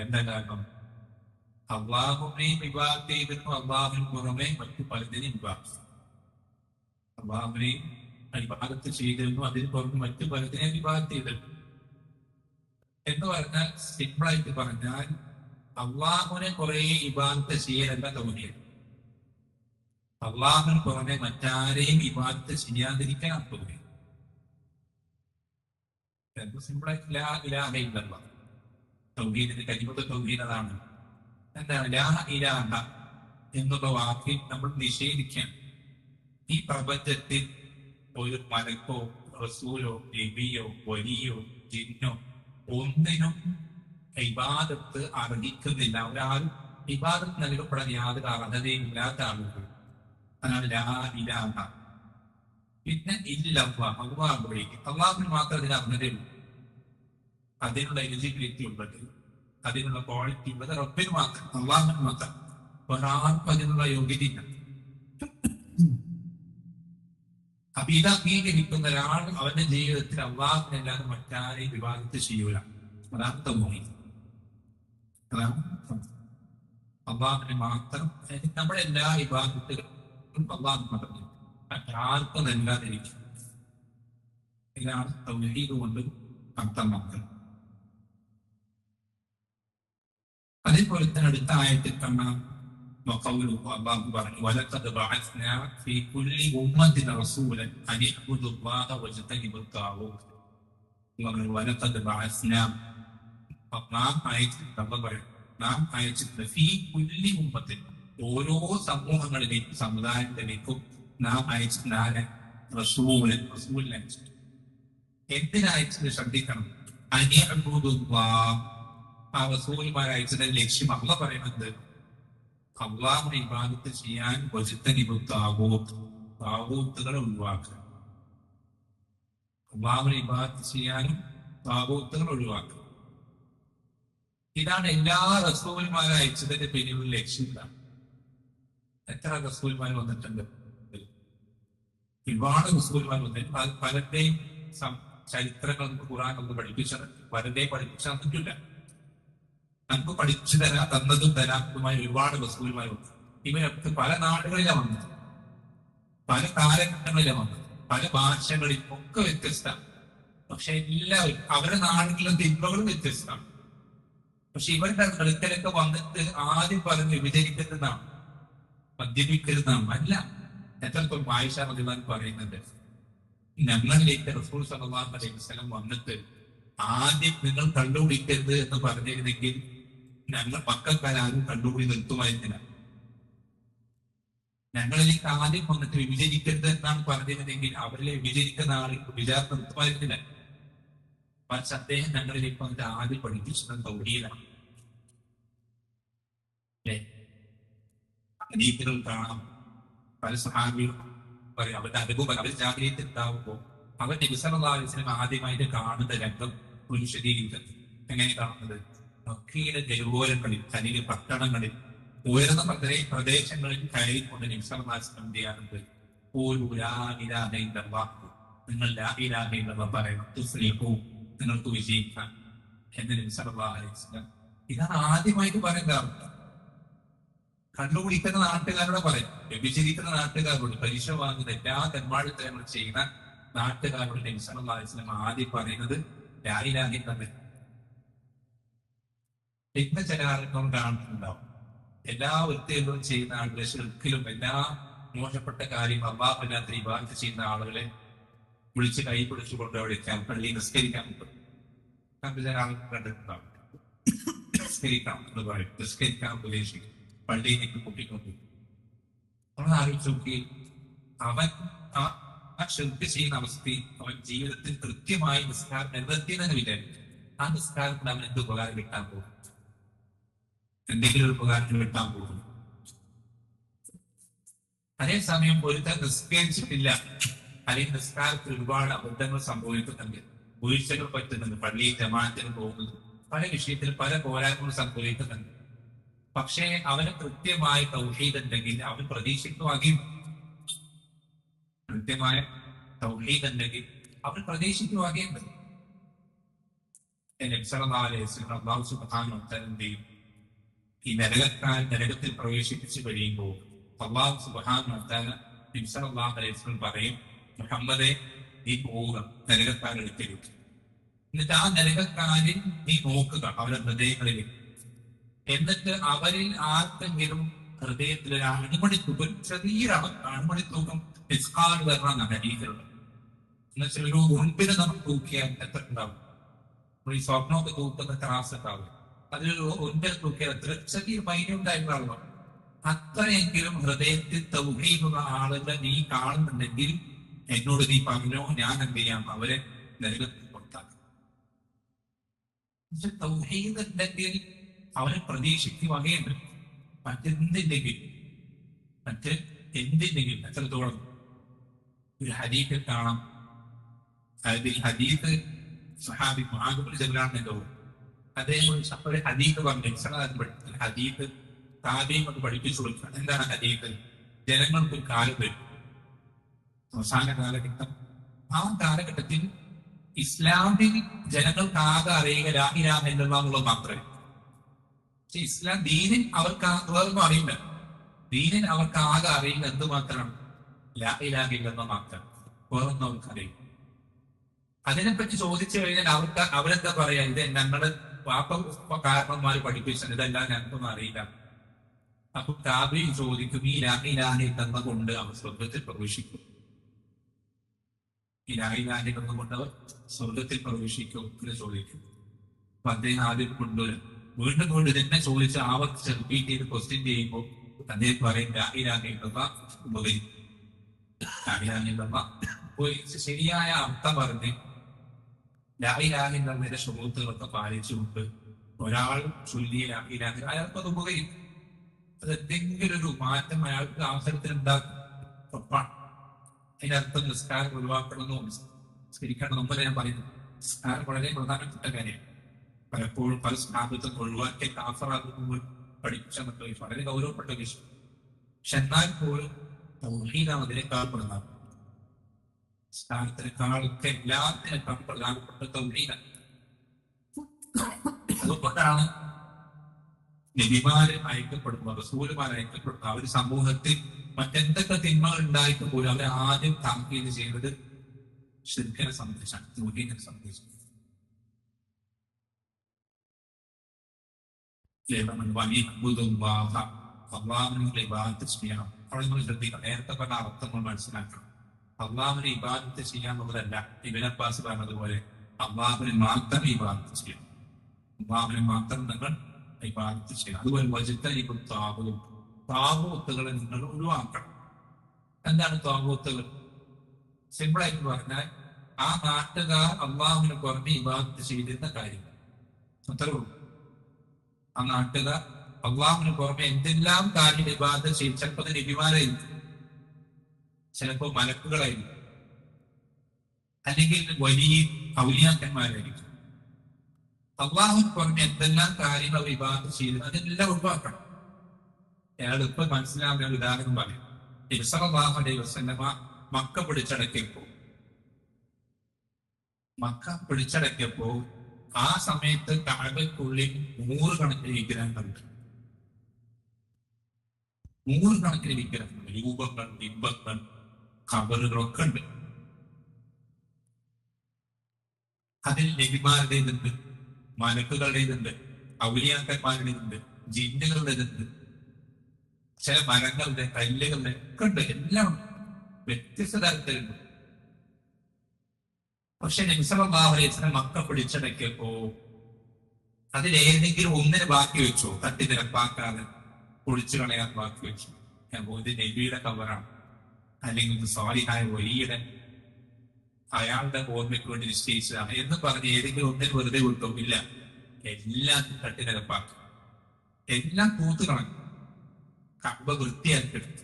എന്താ കാരണം? അള്ളാഹുവിനെയും ഇബാദത്ത് ചെയ്തിരുന്നു, അള്ളാഹുവിന് പുറമെ മറ്റു പലതിനും ഇബാദത്ത്. അള്ളാഹുവിനെയും ഇബാദത്ത് ചെയ്തിരുന്നു, അതിന് പുറമെ മറ്റു പലതിനെയും ഇബാദത്ത് ചെയ്തിരുന്നു. എന്ന് പറഞ്ഞാൽ, സിമ്പിളായിട്ട് പറഞ്ഞാൽ, അള്ളാഹുവിനെ കുറെ ഇബാദത്ത് ചെയ്യലല്ല തൗഹീദ്. അള്ളാഹുവിന് പുറമെ മറ്റാരെയും ഇബാദത്ത് ചെയ്യാതിരിക്കാൻ തൗഹീദ്. സിമ്പിളായിട്ട് ലാ ഇലാഹ ഇല്ലല്ലാഹ്. തൗഹീദിന്റെ കലിമത്ത് തൗഹീദ് അതാണ്. എന്താണ് ലാ ഇലാഹ എന്നുള്ള വാക്ക് നമ്മൾ നിഷേധിക്കാൻ? ഈ പ്രപഞ്ചത്തിൽ ഒരു മലക്കോ റസൂലോ നബിയോ വലിയോ ജിന്നോ ഒന്നിനും ഇബാദത്ത് അർഹിക്കുന്നില്ല. ഒരാളും ഇബാദത്ത് നൽകപ്പെടാൻ യാതൊരു അർഹതയും ഇല്ലാത്ത ആളുകൾ. അതാണ് ലാ ഇലാഹ. പിന്നെ ഇല്ലല്ലാഹ്, അള്ളാഹുവിന് മാത്രം അതിന് അർഹതയുള്ളൂ. അതിനുള്ള എലിജിബിലിറ്റി ഉള്ളത്, അതിനുള്ള ക്വാളിറ്റി ഉള്ളത് റബ്ബിന് മാത്രം, അള്ളാഹുവിന് മാത്രം. ഒരാൾക്കും അതിനുള്ള യോഗ്യതയില്ല. അപ്പൊ ഇത് അംഗീകരിക്കുന്ന ഒരാൾ അവന്റെ ജീവിതത്തിൽ അള്ളാഹുവിനല്ലാതെ മറ്റാരെയും വിവാദത്ത് ചെയ്യൂല. അതാണ് തൗഹീദ്. അതാണ് അള്ളാഹുവിനെ മാത്രം. നമ്മുടെ എല്ലാ വിവാദത്തിലും അള്ളാഹു മാത്രം, മറ്റാർക്കും നല്ലാതിരിക്കും. ഇതാണ് തൗഹീദ് കൊണ്ട് അർത്ഥമാക്കുന്നത്. അതേപോലെ തന്നെ അടുത്ത ആയത്തിൽ കാണാം, അള്ളാഹു പറഞ്ഞു, വലഖദ് ബഅസ്നാ ഫീ കുല്ലി ഉമ്മത്തിൻ റസൂലൻ അൻ ഇഅ്ബുദുല്ലാഹ വജ്തനിബുത് താഗൂത്ത്. വലഖദ് ബഅസ്നാ, നാം അയച്ചിട്ടുണ്ട് ഫീ കുല്ലി ഉമ്മത്തിൻ, ഓരോ സമൂഹങ്ങളിലേക്കും സമുദായത്തിലേക്കും നാം അയച്ചിട്ടുണ്ട് റസൂലൻ, റസൂലിനെ അയച്ചിട്ടുണ്ട്. എന്തിനയച്ചത് ശ്രദ്ധിക്കണം. അൻ ഇഅ്ബുദുല്ലാഹ്, ആ റസൂൽമാരെ അയച്ചതിന്റെ ലക്ഷ്യം അള്ളാഹു പറയുന്നത് അള്ളാഹുവിനെ ഇബാദത്ത് ചെയ്യാൻ, താഗൂത്തുകളെ ഒഴിവാക്കുക. അള്ളാഹുവിനെ ഇബാദത്ത് ചെയ്യാനും താഗൂത്തുകൾ ഒഴിവാക്കുക. ഇതാണ് എല്ലാ റസൂൽമാരെ അയച്ചതിന്റെ പിന്നിലുള്ള ലക്ഷ്യം. ഇതാണ്. എത്ര റസൂൽമാർ വന്നിട്ടുണ്ട്? ഒരുപാട് റസൂൽമാർ വന്നിട്ടുണ്ട്. പലരുടെയും ചരിത്രങ്ങൾ ഖുർആൻ നമുക്ക് പഠിപ്പിച്ചത്, പലരുടെയും പഠിപ്പിച്ചു തന്നിട്ടില്ല. നമുക്ക് പഠിച്ചു തന്നതും തരാത്തതുമായ ഒരുപാട് റസൂൽമാരുണ്ട്. ഇവരൊക്കെ പല നാടുകളിലാണ് വന്നത്, പല കാലഘട്ടങ്ങളിലാണ് വന്നത്, പല ഭാഷകളിൽ ഒക്കെ വ്യത്യസ്തമാണ്. പക്ഷെ എല്ലാവരും അവരുടെ നാടുകളിലും തിന്മകളും വ്യത്യസ്തമാണ്. പക്ഷെ ഇവരുടെ അടുക്കലൊക്കെ വന്നിട്ട് ആദ്യം പറഞ്ഞ് വിഭജിക്കുന്നതാണ്, മദ്യപിക്കരുതാണ്. അല്ല, എത്രത്തോളം ആയിഷ റളിയല്ലാഹു അൻഹ പറയുന്നുണ്ട്, ഞങ്ങളിലേക്ക് റസൂൽ സല്ലല്ലാഹു അലൈഹി വസല്ലം വന്നിട്ട് ആദ്യം നിങ്ങൾ കണ്ടുപിടിക്കരുത് എന്ന് പറഞ്ഞിരുന്നെങ്കിൽ ഞങ്ങൾ മക്കൾക്കാരും കണ്ടുപിടി നിർത്തുമായിരുന്നില്ല. ഞങ്ങളിലേക്ക് ആദ്യം വന്നിട്ട് വിഭജിക്കരുത് എന്നാണ് പറഞ്ഞിരുന്നെങ്കിൽ അവരിലെ വിഭജിക്കുന്ന ആൾക്ക് വിചാരം നിർത്തുമായിരുന്നില്ല. പക്ഷെ അദ്ദേഹം ഞങ്ങളിലേക്ക് വന്നിട്ട് ആദ്യം പഠിപ്പിച്ചത് തൗഹീദാണ്. അല്ലേ? ഹദീസുകൾ കാണാം, പല സഹാബികളും പറയും അവരുടെ അനുഭവം, അവർ ജാഗ്രത ഉണ്ടാവുമ്പോൾ അവർ നബി സല്ലല്ലാഹു അലൈഹി വസല്ലം ആദ്യമായിട്ട് കാണുന്ന രംഗം ഒരു ശരീരത്തിൽ എങ്ങനെ കാണുന്നത്? മക്കയിലെ തെരുവോരങ്ങളിൽ, അല്ലെങ്കിൽ പട്ടണങ്ങളിൽ, ഉയർന്ന പ്രദേശങ്ങളിൽ കയറിക്കൊണ്ട് നബി സല്ലല്ലാഹു അലൈഹി വസല്ലം ചെയ്യാറുണ്ട്, നിങ്ങൾ ലാ ഇലാഹ ഇല്ലല്ലാഹ് പറയണം, തുഫ്ലിഹൂ, നിങ്ങൾക്ക് വിജയിക്കാം എന്ന് നബി സല്ലല്ലാഹു അലൈഹി വസല്ലം ഇതാണ് ആദ്യമായിട്ട് പറയുന്നത്. കണ്ടുപിടിക്കുന്ന നാട്ടുകാരോട് പറയും, വ്യഭിചരിക്കുന്ന നാട്ടുകാരോട്, പലിശ വാങ്ങുന്ന എല്ലാ തെമ്മാടിത്തരങ്ങൾ ചെയ്യുന്ന നാട്ടുകാരോട് നബി സല്ലല്ലാഹു അലൈഹി വസല്ലം ആദ്യം പറയുന്നത് ലാ ഇലാഹ ഇല്ലല്ലാഹ്. പിന്നെ ചില ആളുകളും കാണുന്നുണ്ടാവും, എല്ലാ വൃത്തികളും ചെയ്യുന്ന ആളുകളെ, ശിർക്കിലും എല്ലാ മോശപ്പെട്ട കാര്യം അല്ലാഹു അല്ലാത്ത ഇബാദത്ത് ചെയ്യുന്ന ആളുകളെ വിളിച്ച് കൈ പിടിച്ചുകൊണ്ട് അവിടെ ഇരിക്കാം, പള്ളി നിസ്കരിക്കാൻ പറ്റും. ചില ആളുകൾ കണ്ടിട്ടുണ്ടാവും, നിസ്കരിക്കാം എന്ന് പറയും, നിസ്കരിക്കാൻ ഉപദേശിക്കും, പള്ളിയിലേക്ക് കൂട്ടിക്കൊണ്ടു. നമ്മൾ ആലോചിച്ച് നോക്കി, അവൻ ആ ശിർക്ക് ചെയ്യുന്ന അവസ്ഥയിൽ അവൻ ജീവിതത്തിൽ കൃത്യമായി നിസ്കാരം നിലനിർത്തിയെന്ന് വിചാരിക്കും. ആ നിസ്കാരത്തിൽ അവൻ എന്ത് ഉപകാരം കിട്ടാൻ പോകും? എന്തെങ്കിലും ഒരു ഉപകാരത്തിന് കിട്ടാൻ പോകും. അതേസമയം ഒരുത്തൻ നിസ്കരിച്ചിട്ടില്ല, അല്ലെങ്കിൽ നിസ്കാരത്തിൽ ഒരുപാട് അബദ്ധങ്ങൾ സംഭവിക്കുന്നുണ്ട്, വീഴ്ചകൾ പറ്റുന്നുണ്ട്, പള്ളിയിൽ ജമാഅത്തിന് പോകുന്നത്, പല വിഷയത്തിൽ പല പോരായ്മകൾ സംഭവിക്കുന്നുണ്ട്. പക്ഷേ അവന് കൃത്യമായ തൗഹീദ് ഉണ്ടെങ്കിൽ അവൻ പ്രതീക്ഷിക്കുവാകും. കൃത്യമായ തൗഹീദ് ഉണ്ടെങ്കിൽ അവൻ പ്രതീക്ഷിക്കുവാകുന്നുണ്ട്. അല്ലാഹു സുബ്ഹാനഹു വ തആല എന്തെയും ഈ നരകത്തിൽ പ്രവേശിപ്പിച്ചു കഴിയുമ്പോൾ അല്ലാഹു സുബ്ഹാനഹു വ തആല നബി സല്ലല്ലാഹു അലൈഹി വസല്ലം പറയും, മുഹമ്മദേ നീ പോവുക നരകക്കാരെടുത്തിരിക്കും. എന്നിട്ട് ആ നരകക്കാരിൽ നീ നോക്കുക അവരുടെ ഹൃദയങ്ങളിൽ. എന്നിട്ട് അവരിൽ ആർക്കെങ്കിലും ഹൃദയത്തിൽ ഒരു അണുമണി തൂക്കം, ചെറിയൊരു അണുമണി തൂക്കം നിസ്കാർ വരണം ഹദീസിലുണ്ട്. എന്നുവെച്ചാൽ ഒരു ഉറുമ്പിനെ നമുക്ക് തൂക്കിയാൽ എത്ര ഉണ്ടാവും? ഈ സ്വർണ്ണമൊക്കെ തൂക്കുന്ന ത്രാസ് ഉണ്ടാവും, അതിലൊരു ഉറുമ്പിനെ തൂക്കിയാൽ എത്ര ചെറിയ മൈന്യൂട്ടായിട്ടുള്ള ആളുകൾ. അത്രയെങ്കിലും ഹൃദയത്തിൽ തൗഹീദുള്ള ആളുകളെ നീ കാണുന്നുണ്ടെങ്കിൽ എന്നോട് നീ പറഞ്ഞോ, ഞാൻ എന്ത് ചെയ്യാം, അവരെ നരകത്തിൽ പുറത്താക്കും. തൗഹീദ് ഉണ്ടെങ്കിൽ അവരെ പ്രതീക്ഷിക്കുകയുണ്ട്. മറ്റെന്തില്ലെങ്കിൽ എത്രത്തോളം ഒരു ഹദീസിൽ കാണാം. അതായത് ഈ ഹദീസ് സഹാബി മുആദ് ഇബ്നു ജബലാണെന്നോ അദ്ദേഹം ഒരു ഹദീസ് പറഞ്ഞു, ഹദീസ് താബീഇങ്ങൾക്ക് പഠിപ്പിച്ചു കൊടുക്കുക. എന്താണ് ഹദീസ്? ജനങ്ങൾക്ക് ഒരു കാലം വരും, അവസാന കാലഘട്ടം. ആ കാലഘട്ടത്തിൽ ഇസ്ലാമിൽ ജനങ്ങൾക്ക് ആകെ അറിയുക ലാ ഇലാഹ ഇല്ലല്ലാഹ് എന്നുള്ളത് മാത്രമേ. പക്ഷെ ഇസ്ലാം ദീനിൽ അവർക്ക് വേറൊന്നും അറിയില്ല. ദീനിൽ അവർക്ക് ആകെ അറിയുന്ന എന്ത് മാത്രമാണ്? ലാ ഇലാഹ ഇല്ലല്ലാഹ് മാത്രം, വേറൊന്നും അവർക്ക് അറിയില്ല. അതിനെപ്പറ്റി ചോദിച്ചു കഴിഞ്ഞാൽ അവരെന്താ പറയാ, ഇത് ഞങ്ങള് വാപ്പ കാരണന്മാർ പഠിപ്പിച്ചത്, ഇതെല്ലാം ഞങ്ങൾക്കൊന്നും അറിയില്ല. അപ്പൊ താബി ചോദിക്കും, ഈ ലാ ഇലാഹ ഇല്ലല്ലാഹ് കൊണ്ട് അവർ സ്വർഗത്തിൽ പ്രവേശിക്കും? ഈ ലാ ഇലാഹ ഇല്ലല്ലാഹ് കൊണ്ട് അവർ സ്വർഗത്തിൽ പ്രവേശിക്കും എന്ന് ചോദിക്കും. അപ്പൊ അദ്ദേഹം ആദ്യം കൊണ്ടുവരും, വീണ്ടും കൊണ്ട് തന്നെ ചോദിച്ച് ആവർത്തിച്ച് റിപ്പീറ്റ് ചെയ്ത് ക്വസ്റ്റ്യൻ ചെയ്യുമ്പോൾ അദ്ദേഹം പറയും ലാ ഇലാഹ ഇല്ലല്ലാഹ് ഉപകരിക്കും. ലാ ഇലാഹ ഇല്ലല്ലാഹ് ശരിയായ അർത്ഥം പറഞ്ഞ് ലാ ഇലാഹ ഇല്ലല്ലാഹയുടെ ശുറൂത്തുകളൊക്കെ പാലിച്ചുകൊണ്ട് ഒരാൾ ചൊല്ലിയ ലാ ഇലാഹ അയാൾക്ക് അത് ഉപകരിക്കും. അത് എന്തെങ്കിലും ഒരു മാറ്റം അയാൾക്ക് അവസരത്തിൽ ഉണ്ടാക്കും, ഉറപ്പാണ്. അതിനർത്ഥം നിസ്കാരം ഒഴിവാക്കണമെന്നോ നിസ്കരിക്കണം മുമ്പ് ഞാൻ പറയുന്നു. നിസ്കാരം വളരെ പ്രധാനപ്പെട്ട കാര്യമാണ്. പലപ്പോഴും പല സ്ഥാപനത്തും ഒഴിവാക്കിയ കാഫറാകുമ്പോൾ പഠിപ്പിച്ച മക്കൾ വളരെ ഗൗരവപ്പെട്ട വിഷയം. പക്ഷെ എന്നാൽ പോലും തൗഹീദാണ് അതിനേക്കാൾ പ്രധാനം. സ്ഥാനത്തിനേക്കാളൊക്കെ എല്ലാത്തിനേക്കാൾ പ്രധാനപ്പെട്ട തൗഹീദാണ്. അതുകൊണ്ടാണ് നബിമാര് അയക്കപ്പെടുമ്പോൾ, റസൂലുമാർ അയക്കപ്പെടുമ്പോൾ അവർ സമൂഹത്തിൽ മറ്റെന്തൊക്കെ തിന്മകൾ ഉണ്ടായിട്ട് പോലും അവരെ ആദ്യം താക്കീത് ചെയ്യുന്നത് ശിർക്കിനെ സംബന്ധിച്ചാണ്, തൗഹീദിനെ സംബന്ധിച്ചാണ്. അള്ളാഹുവിനെ ഇബാദത്ത് ചെയ്യണം. അവിടെ നിങ്ങൾ ശ്രദ്ധിക്കണം, നേരത്തെ പറഞ്ഞ അർത്ഥങ്ങൾ മനസ്സിലാക്കണം. അള്ളാഹുവിനെ ഇബാദത്ത് ചെയ്യാന്നുള്ളതല്ല ഇബ്നു അബ്ബാസ് പറഞ്ഞതുപോലെ അള്ളാഹുവിനെ മാത്രം ഇബാദത്ത് ചെയ്യണം, അള്ളാഹുവിനെ മാത്രം നിങ്ങൾ ഇബാദത്ത് ചെയ്യണം. അതുപോലെ വജ്തനിബു താഗൂത്തുകളെ നിങ്ങൾ ഒഴിവാക്കണം. എന്താണ് താഗൂത്തുകൾ? സിമ്പിളായിട്ട് പറഞ്ഞാൽ ആ നാട്ടുകാർ അള്ളാഹുവിനെ പുറമെ ഇബാദത്ത് ചെയ്തിരുന്ന കാര്യങ്ങൾ അത്രേ ഉള്ളൂ. ആ നാട്ടുകാർ അള്ളാഹുവിന് പുറമെ എന്തെല്ലാം കാര്യം ഇബാദത്ത് ചെയ്യും. ചിലപ്പോൾ അത് നബിമാരായിരിക്കും, ചിലപ്പോൾ മലക്കുകളായിരിക്കും, അല്ലെങ്കിൽ വലിയ ഔലിയാക്കന്മാരായിരിക്കും. അള്ളാഹുവിന് പുറമെ എന്തെല്ലാം കാര്യങ്ങൾ ഇബാദത്ത് ചെയ്തു അതെല്ലാം ഒഴിവാക്കണം. അയാൾ ഇപ്പൊ മനസ്സിലാവുന്ന ഒരു ഉദാഹരണം പറയും. നബി സല്ലല്ലാഹു അലൈഹി വസല്ലമ മക്ക പിടിച്ചടക്കിയപ്പോ ആ സമയത്ത് കഅബയ്ക്കുള്ളിൽ 100 കണക്കിന് വിഗ്രഹങ്ങളുണ്ട്. 100 കണക്കിന് വിഗ്രഹങ്ങൾ, രൂപങ്ങൾ, ബിംബങ്ങൾ, ഖബറുകളൊക്കെ ഉണ്ട്. അതിൽ നബിമാരുടേതുണ്ട്, മലക്കുകളുടേതുണ്ട്, ഔലിയാക്കന്മാരുടേതുണ്ട്, ജിന്നുകളുടേതുണ്ട്, ചില മരങ്ങളുടെ, കല്ലുകളുടെ ഒക്കെ ഉണ്ട്. എല്ലാം വ്യത്യസ്ത തരത്തിലുണ്ട്. പക്ഷെ നബി സല്ലല്ലാഹു അലൈഹി വസല്ലം മക്ക പിടിച്ചടക്കിയപ്പോ അതിലേതെങ്കിലും ഒന്നിനെ ബാക്കി വെച്ചോ, തട്ടി നിരപ്പാക്കാതെ പൊളിച്ചു കളയാൻ ബാക്കി വെച്ചു. ഇത് നബിയുടെ കവറാണ്, അല്ലെങ്കിൽ ഇത് സ്വാലിഹായ വലിയുടെ അയാളുടെ ഓർമ്മയ്ക്ക് വേണ്ടി നിശ്ചയിച്ചതാണ് എന്ന് പറഞ്ഞ് ഏതെങ്കിലും ഒന്നിന് വെറുതെ വിട്ടോ? ഇല്ല, എല്ലാം തട്ടി നിരപ്പാക്കി, എല്ലാം തൂത്ത് കളഞ്ഞു, കമ്പ വൃത്തിയാക്കിയെടുത്തു.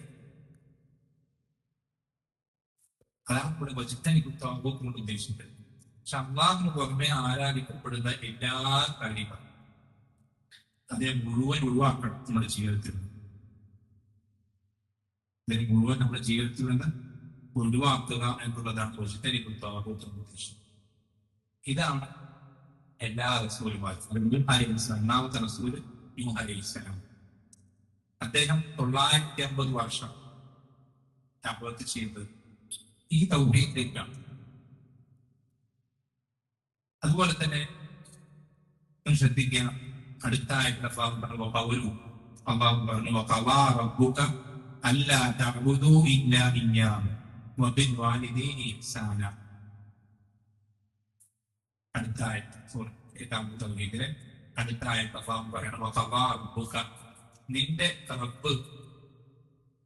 അതാണ് ഇവിടെ വചിത്തനിക്കുത്താകും കൊണ്ട് ഉദ്ദേശിക്കുന്നത്. പക്ഷെ അള്ളാഹിന് പുറമെ ആരാധിക്കപ്പെടുന്ന എല്ലാ കാര്യങ്ങളും അതിനെ മുഴുവൻ ഒഴിവാക്കണം നമ്മുടെ ജീവിതത്തിൽ. ഇതിനെ മുഴുവൻ നമ്മുടെ ജീവിതത്തിൽ നിന്ന് ഒഴിവാക്കുക എന്നുള്ളതാണ് വചിത്തനിക്കുത്താകും ഉദ്ദേശം. ഇതാണ് എല്ലാ റസൂലുമാരും. ഒന്നാമത്തെ റസൂല് നൂഹ് അലൈഹിസ്സലാം. അദ്ദേഹം 950 വർഷം തഅവത്ത് ചെയ്തത് ഈ തൗഹീദിലേക്കാണ്. അതുപോലെ തന്നെ ശ്രദ്ധിക്കുക, അടുത്ത ആയിട്ടുള്ള അല്ലാഹു പറഞ്ഞു വഖളാ റബ്ബുക അല്ലാ തഅബുദൂ ഇല്ലാ ഇയ്യാഹു വബിൽ വാലിദൈനി ഇഹ്സാന. അടുത്ത ആയത്ത് തൗഹീദിലെ അടുത്ത ആയത്ത് അല്ലാഹു പറയണം വഖളാ റബ്ബുക, നിന്റെ റബ്ബ്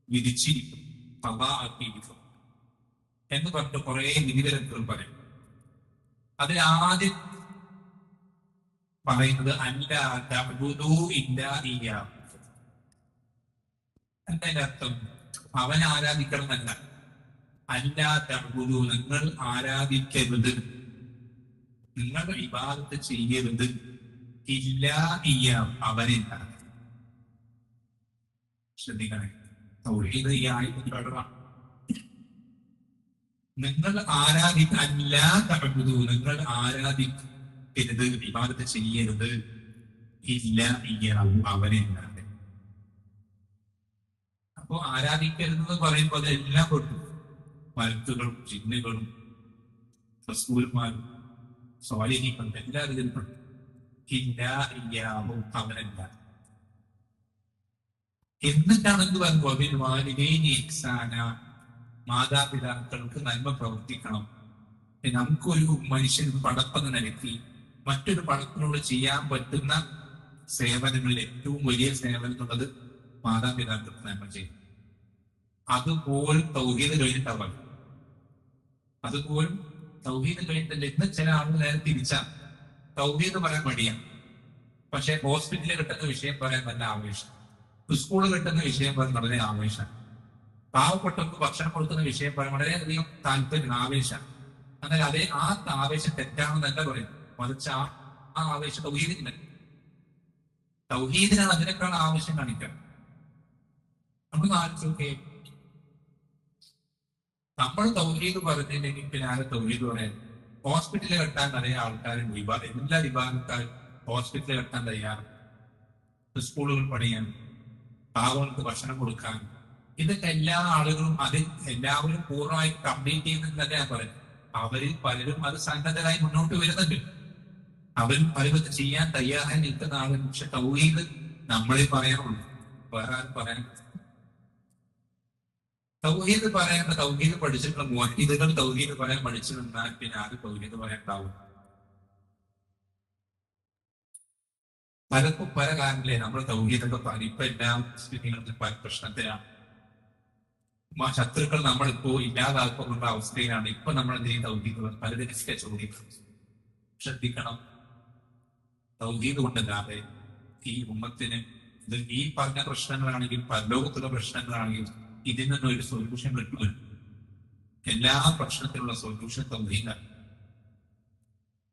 വിധിച്ചിരിക്കും, ഖളാ ആക്കിയിരിക്കും എന്ന് പറഞ്ഞിട്ട് കുറെ വിധിവിലക്കുകൾ പറയും. അതിൽ ആദ്യം പറയുന്നത് അല്ലാ തഅബുദൂ ഇല്ലാ ഇയ്യാഹു. എന്താ അർത്ഥം? അവൻ ആരാധിക്കണമെന്നല്ല. അല്ലാ തഅബുദൂ, നിങ്ങൾ ആരാധിക്കരുത്, നിങ്ങൾ ഇബാദത്ത് ചെയ്യരുത്, ഇല്ലാ ഇയ്യാഹു, അവനില്ല. ശ്രദ്ധിക്കണേ, തൗഹീദ് ഈ ആയത്തിൽ പെടണം. നിങ്ങൾ നിങ്ങൾ ആരാധിക്കരുത്, ഇബാദത്ത് ചെയ്യരുത്, ഇല്ല ഇയ്യാഹു, അവനില്ലാതെ. അപ്പോ ആരാധിക്കരുത് എന്ന് പറയുമ്പോൾ അതെല്ലാം പെട്ടു. മലക്കുകളും ജിന്നുകളും റസൂൽമാരും സ്വാലിഹീങ്ങളും എല്ലാവരും ഇതിൽ പെട്ടു. ഇല്ല ഇയ്യാഹു, അവനല്ല. എന്നിട്ടാണ് എന്ത് പറഞ്ഞു? മാതാപിതാക്കൾക്ക് നന്മ പ്രവർത്തിക്കണം. നമുക്കൊരു മനുഷ്യൻ പടപ്പെന്ന് നിലയ്ക്ക് മറ്റൊരു പടത്തിനോട് ചെയ്യാൻ പറ്റുന്ന സേവനങ്ങളിൽ ഏറ്റവും വലിയ സേവനം എന്നുള്ളത് മാതാപിതാക്കൾക്ക് നന്മ ചെയ്യും. അതുപോലും തൗഹീദ് കഴിഞ്ഞിട്ടാവാൻ, അതുപോലും തൗഹീദ് കഴിഞ്ഞിട്ടില്ല. ഇന്ന് ചില ആളുകൾ നേരെ തിരിച്ചാ, തൗഹീദ് പറയാൻ മടിയാണ്, പക്ഷെ ഹോസ്പിറ്റലിൽ കിട്ടുന്ന വിഷയം പറയാൻ നല്ല ആവേശം, സ്കൂളിൽ കിട്ടുന്ന വിഷയം പറയാൻ വളരെ ആവേശം, പാവപ്പെട്ടവർക്ക് ഭക്ഷണം കൊടുക്കുന്ന വിഷയം പറയാൻ വളരെയധികം താല്പര്യം, ആവേശം. എന്നാൽ അതേ ആ ആവേശം തെറ്റാണെന്നല്ല പറയും, മറിച്ച് ആ ആവേശം തൗഹീദിന്, തൗഹീദിനാണ് അതിനേക്കാൾ ആവശ്യം കാണിക്കുക. നമ്മൾ ആലോചിച്ചോക്കെ, നമ്മൾ തൗഹീദ് പറഞ്ഞില്ലെങ്കിൽ പിന്നെ ആരെ തൗഹീദ് പറയാൻ? ഹോസ്പിറ്റലിൽ കെട്ടാൻ നിറയെ ആൾക്കാരും എല്ലാ വിഭാഗക്കാരും ഹോസ്പിറ്റലിൽ കെട്ടാൻ തയ്യാറ്, സ്കൂളുകൾ പണിയാൻ, പാവങ്ങൾക്ക് ഭക്ഷണം കൊടുക്കാൻ. ഇതൊക്കെ എല്ലാ ആളുകളും എല്ലാവരും പൂർണ്ണമായി കംപ്ലീറ്റ് ചെയ്യുന്നതല്ല ഞാൻ പറയും. അവരിൽ പലരും അത് സന്നദ്ധരായി മുന്നോട്ട് വരുന്നുണ്ട്, അവരും പലരും ചെയ്യാൻ തയ്യാറായി നിൽക്കുന്ന ആളുകൾ. പക്ഷെ തൗഹീദ് നമ്മളെ പറയാനുള്ളൂ, വേറെ ആരും പറയാൻ. തൗഹീദ് പറയേണ്ട, തൗഹീദ് പഠിച്ചിട്ടുള്ള മുവഹിദുകൾ തൗഹീദ് പറയാൻ പഠിച്ചു നിന്നാൽ പിന്നെ ആരും തൗഹീദ് പറയാനുണ്ടാവും. പലർക്കും പല കാരണത്തിലേ നമ്മൾ തൗഹീദൊക്കെ പറയും. ഇപ്പൊ എല്ലാ സ്ഥിതികൾക്കും പല പ്രശ്നത്തിലാണ്, ശത്രുക്കൾ നമ്മളിപ്പോ ഇല്ലാതാക്കുള്ള അവസ്ഥയിലാണ്. ഇപ്പൊ നമ്മൾ എന്തെങ്കിലും തൗഹീദ് പലതിനൊക്കെ ചോദ്യം. ശ്രദ്ധിക്കണം, തൗഹീദ് കൊണ്ടല്ലാതെ ഈ ഉമ്മത്തിന് ഇത് ഈ പറഞ്ഞ പ്രശ്നങ്ങളാണെങ്കിൽ, പരലോകത്തുള്ള പ്രശ്നങ്ങളാണെങ്കിൽ ഇതിൽ നിന്നും ഒരു സൊല്യൂഷൻ കിട്ടുമല്ലോ. എല്ലാ പ്രശ്നത്തിനുള്ള സൊല്യൂഷൻ തൗഹീദാണ്.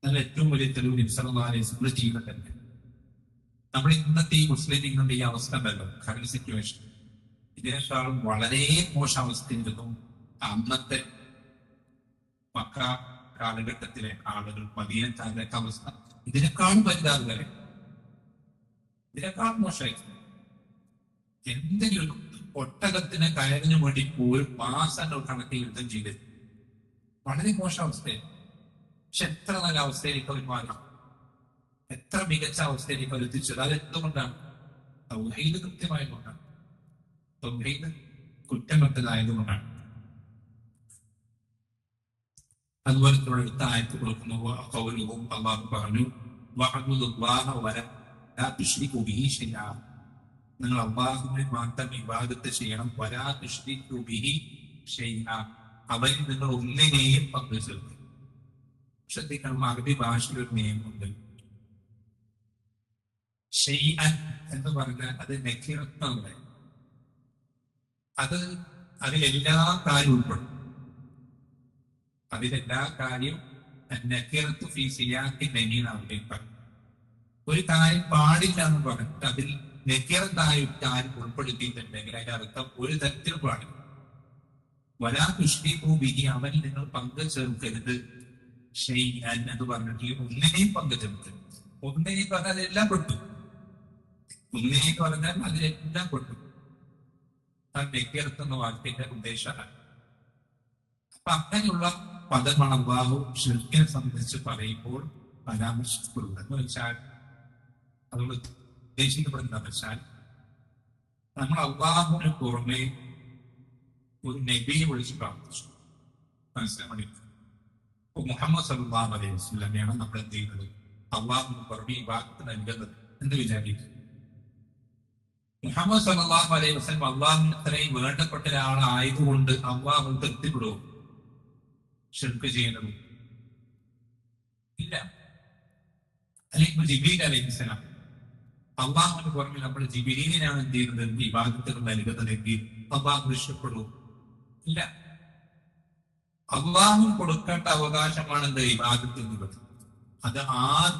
എന്നാൽ ഏറ്റവും വലിയ തെളിവ് നബി സല്ലല്ലാഹു അലൈഹി വസല്ലം ജീവിതം തന്നെ. നമ്മൾ ഇന്നത്തെ ഈ മുസ്ലിം ലീഗിന്റെ ഈ അവസ്ഥ ഉണ്ടല്ലോ, കറന്റ് സിറ്റുവേഷൻ, ഇതിനേക്കാളും വളരെ മോശം അവസ്ഥയായിരുന്നു അന്നത്തെ മക്ക കാലഘട്ടത്തിലെ ആളുകൾ, മദീന കാലത്തെ അവസ്ഥ ഇതിനേക്കാളും പരിതാപകരം, ഇതിനേക്കാളും മോശമായി. എന്തെങ്കിലും ഒട്ടകത്തിന് കയറിനു വേണ്ടി പോലും മാസങ്ങൾ കണക്ക് യുദ്ധം ചെയ്ത് വളരെ മോശം അവസ്ഥയായിരുന്നു. പക്ഷെ എത്ര നല്ല അവസ്ഥയിലേക്ക് അവർ മാറി, എത്ര മികച്ച അവസ്ഥയിലേക്ക് അവർ എത്തിച്ചത്. അതെന്തുകൊണ്ടാണ്? തൗഹീദ് കൃത്യമായതുകൊണ്ടാണ്, തൗഹീദ് കുറ്റമറ്റതായതുകൊണ്ടാണ്. അതുപോലെ തന്നെ അടുത്ത ആയത്ത് കൊടുക്കുന്നു ഖൗലുഹു, അല്ലാഹു പറഞ്ഞു വഅബ്ദുല്ലാഹ വലാ തുശ്രികൂ ബിഹി ശൈഅ, നിങ്ങൾ അല്ലാഹുവിനെ മാത്രം ഇബാദത്ത് ചെയ്യണം, വലാ തുശ്രികൂ ബിഹി ശൈഅ, അവരിൽ നിങ്ങൾ ഒന്നിനെയും പങ്കു ചേർക്കരുത്. ശ്രദ്ധിക്കണം, അറബി ഭാഷയിൽ ഒരു നിയമമുണ്ട്. ഷൈഅൻ എന്ന് പറഞ്ഞാൽ അത് നക്കിറത്താണ്. അതിലെല്ലാ കാര്യവും ഉൾപ്പെടും. അതിലെല്ലാ കാര്യവും നക്കിറത്തു ഫീ സിയാഖി നഹീ. ഒരു കാര്യം പാടില്ല എന്ന് പറഞ്ഞിട്ട് അതിൽ നക്കിറത്തായ ഒരു കാര്യം ഉൾപ്പെടുത്തിയിട്ടുണ്ടെങ്കിൽ അതിന്റെ അർത്ഥം ഒരു തരത്തിലും പാടില്ല. വലാ തുശ്രികൂ ബിഹി, അവൻ നിങ്ങൾ പങ്കു ചേർക്കരുത്. ഷൈഅൻ എന്ന് പറഞ്ഞിട്ട് ഒന്നിനെയും പങ്കു ചേർക്കരുത്. ഒന്നിനെയും പറഞ്ഞാൽ അതെല്ലാം പെട്ടു. ഒന്നിനെയും പറഞ്ഞാൽ അതിലെല്ലാം പെട്ടു. നക്കിറത്ത് എന്ന വാക്കിന്റെ ഉദ്ദേശമാണ്. അപ്പൊ അങ്ങനെയുള്ള പദമാണ് അല്ലാഹു ശിർക്കിനെ സംബന്ധിച്ച് പറയുമ്പോൾ പരാമർശിച്ചിട്ടുള്ളത്. എന്ന് വെച്ചാൽ അതുകൊണ്ട് ഉദ്ദേശിക്കപ്പെടുന്നതെന്ന് വെച്ചാൽ നമ്മൾ അല്ലാഹുവിന് പുറമെ ഒരു നബിയെ വിളിച്ച് പ്രാർത്ഥിച്ചു. മനസ്സിലായി. ഇപ്പൊ മുഹമ്മദ് സല്ലല്ലാഹു അലൈഹി വസല്ലമയാണ് നമ്മൾ എന്ത് ചെയ്യുന്നത്? അല്ലാഹുവിന് പുറമെ ഇബാദത്ത് നൽകുന്നത് എന്ന് വിചാരിക്കും. മുഹമ്മദ് സല്ലല്ലാഹു അലൈഹി വസല്ലം അല്ലാഹുവിന് അത്രയും വേണ്ടപ്പെട്ട ഒരാളായതുകൊണ്ട് അല്ലാഹു തൃപ്തിപ്പെടുവോ ശിർക്ക് ചെയ്യുന്നത്? ഇല്ല. അല്ലെങ്കിൽ ജിബ്രീൽ അലൈഹിസ്സലാം, അള്ളാഹുവിന് പുറമെ നമ്മൾ ജിബ്രീലിനാണ് എന്ത് ചെയ്യുന്നത്? ഇബാദത്തുകൾ നൽകുന്നതെങ്കിൽ അള്ളാഹു ഇഷ്ടപ്പെടുവോ? ഇല്ല. അള്ളാഹു കൊടുക്കേണ്ട അവകാശമാണ് എന്ത്? ഇബാദത്ത് എന്നുള്ളത്.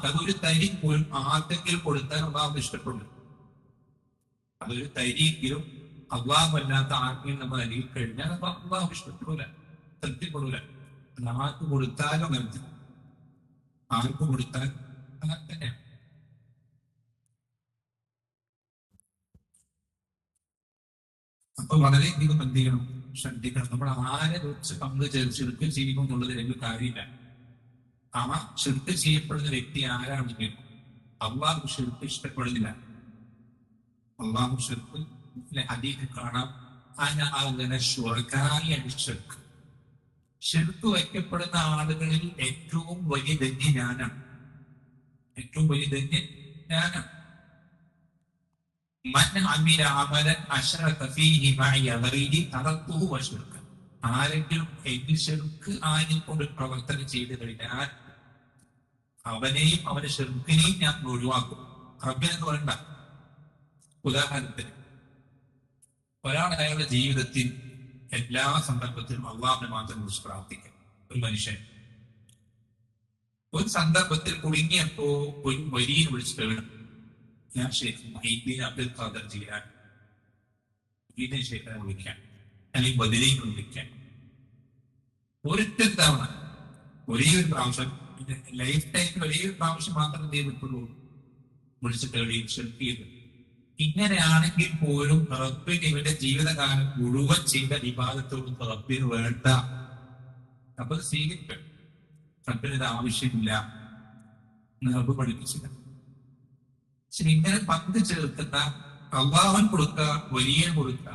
അതൊരു തരി പോലും ആർക്കെങ്കിലും കൊടുത്താൽ അള്ളാഹു ഇഷ്ടപ്പെടും. അതൊരു തരിയെങ്കിലും അള്ളാഹു അല്ലാത്ത ആർക്കെങ്കിലും നമ്മൾ നൽകി കഴിഞ്ഞാൽ അള്ളാഹു ഇഷ്ടപ്പെടൂല, തൃപ്തിപ്പെടൂല. ആർക്ക് കൊടുത്താലും അങ്ങനെ, ആർക്ക് കൊടുത്താൽ അങ്ങനെ തന്നെയാണ്. അപ്പൊ വളരെയധികം എന്ത് ചെയ്യണം? ശ്രദ്ധിക്കണം. നമ്മൾ ആരെ വെച്ച് പങ്ക് ചെറുക്ക് ചെയ്യുമ്പോൾ എന്നുള്ളത് എനിക്ക് കാര്യമില്ല. ആ ചെറുക്ക് ചെയ്യപ്പെടുന്ന വ്യക്തി ആരാണെങ്കിലും അള്ളാഹു ചെറുക്ക് ഇഷ്ടപ്പെടുന്നില്ല. അള്ളാഹു ചെറുക്ക് ഹദീസിൽ കാണാം, അങ്ങനെ ഷുർക്കായിക്ക് ഷിർക്ക് വയ്ക്കപ്പെടുന്ന ആളുകളിൽ ഏറ്റവും വലിയ ധന്യ ഞാനാണ്. ഏറ്റവും വലിയ ധന്യ ഞാനാണ്. ആരെങ്കിലും എന്നിൽ ഷിർക്ക് ആയിക്കൊണ്ട് പ്രവർത്തനം ചെയ്തു കഴിഞ്ഞാൽ അവനെയും അവന്റെ ഷിർക്കിനെയും ഞാൻ ഒഴിവാക്കും. റബ്ബിനെന്ന് പറയണ്ട. ഉദാഹരണത്തിന്, ഒരാൾ അയാളുടെ ജീവിതത്തിൽ എല്ലാ സന്ദർഭത്തിലും അള്ളാഹുവിനെ മാത്രം കുറിച്ച് പ്രാർത്ഥിക്കും. ഒരു മനുഷ്യൻ ഒരു സന്ദർഭത്തിൽ കുടുങ്ങിയപ്പോ ഒരു വലിയ വിളിച്ച് കേൾക്കണം, ഞാൻ ഷെയ്ഖ് അബ്ദുൽ ഖാദർ ജീലാൻ ഷെയ്ഖിനെ വിളിക്കാൻ, അല്ലെങ്കിൽ ബദരീനെ വിളിക്കാൻ. ഒരൊറ്റ തവണ, ഒരേ ഒരു പ്രാവശ്യം, ലൈഫ് ടൈമിൽ ഒരേ ഒരു പ്രാവശ്യം മാത്രം എന്ത് ചെയ്തിട്ടുള്ളൂ? വിളിച്ച് കേൾക്കുകയും ഷെൽഫ് ചെയ്തു. ഇങ്ങനെയാണെങ്കിൽ പോലും റബ്ബിന് ഇവരുടെ ജീവിതകാലം മുഴുവൻ ചെയ്ത വിവാദത്തോടും റബ്ബിന് വേണ്ട, റബ്ബ് സ്വീകരിക്കും. റബ്ബിന് ഇത് ആവശ്യമില്ല എന്ന് റബ്ബ് പഠിപ്പിച്ചില്ല. പക്ഷെ ഇങ്ങനെ പങ്ക് ചേർക്കുന്ന, അള്ളാഹുൻ കൊടുക്കുക, വലിയ കൊടുക്കുക,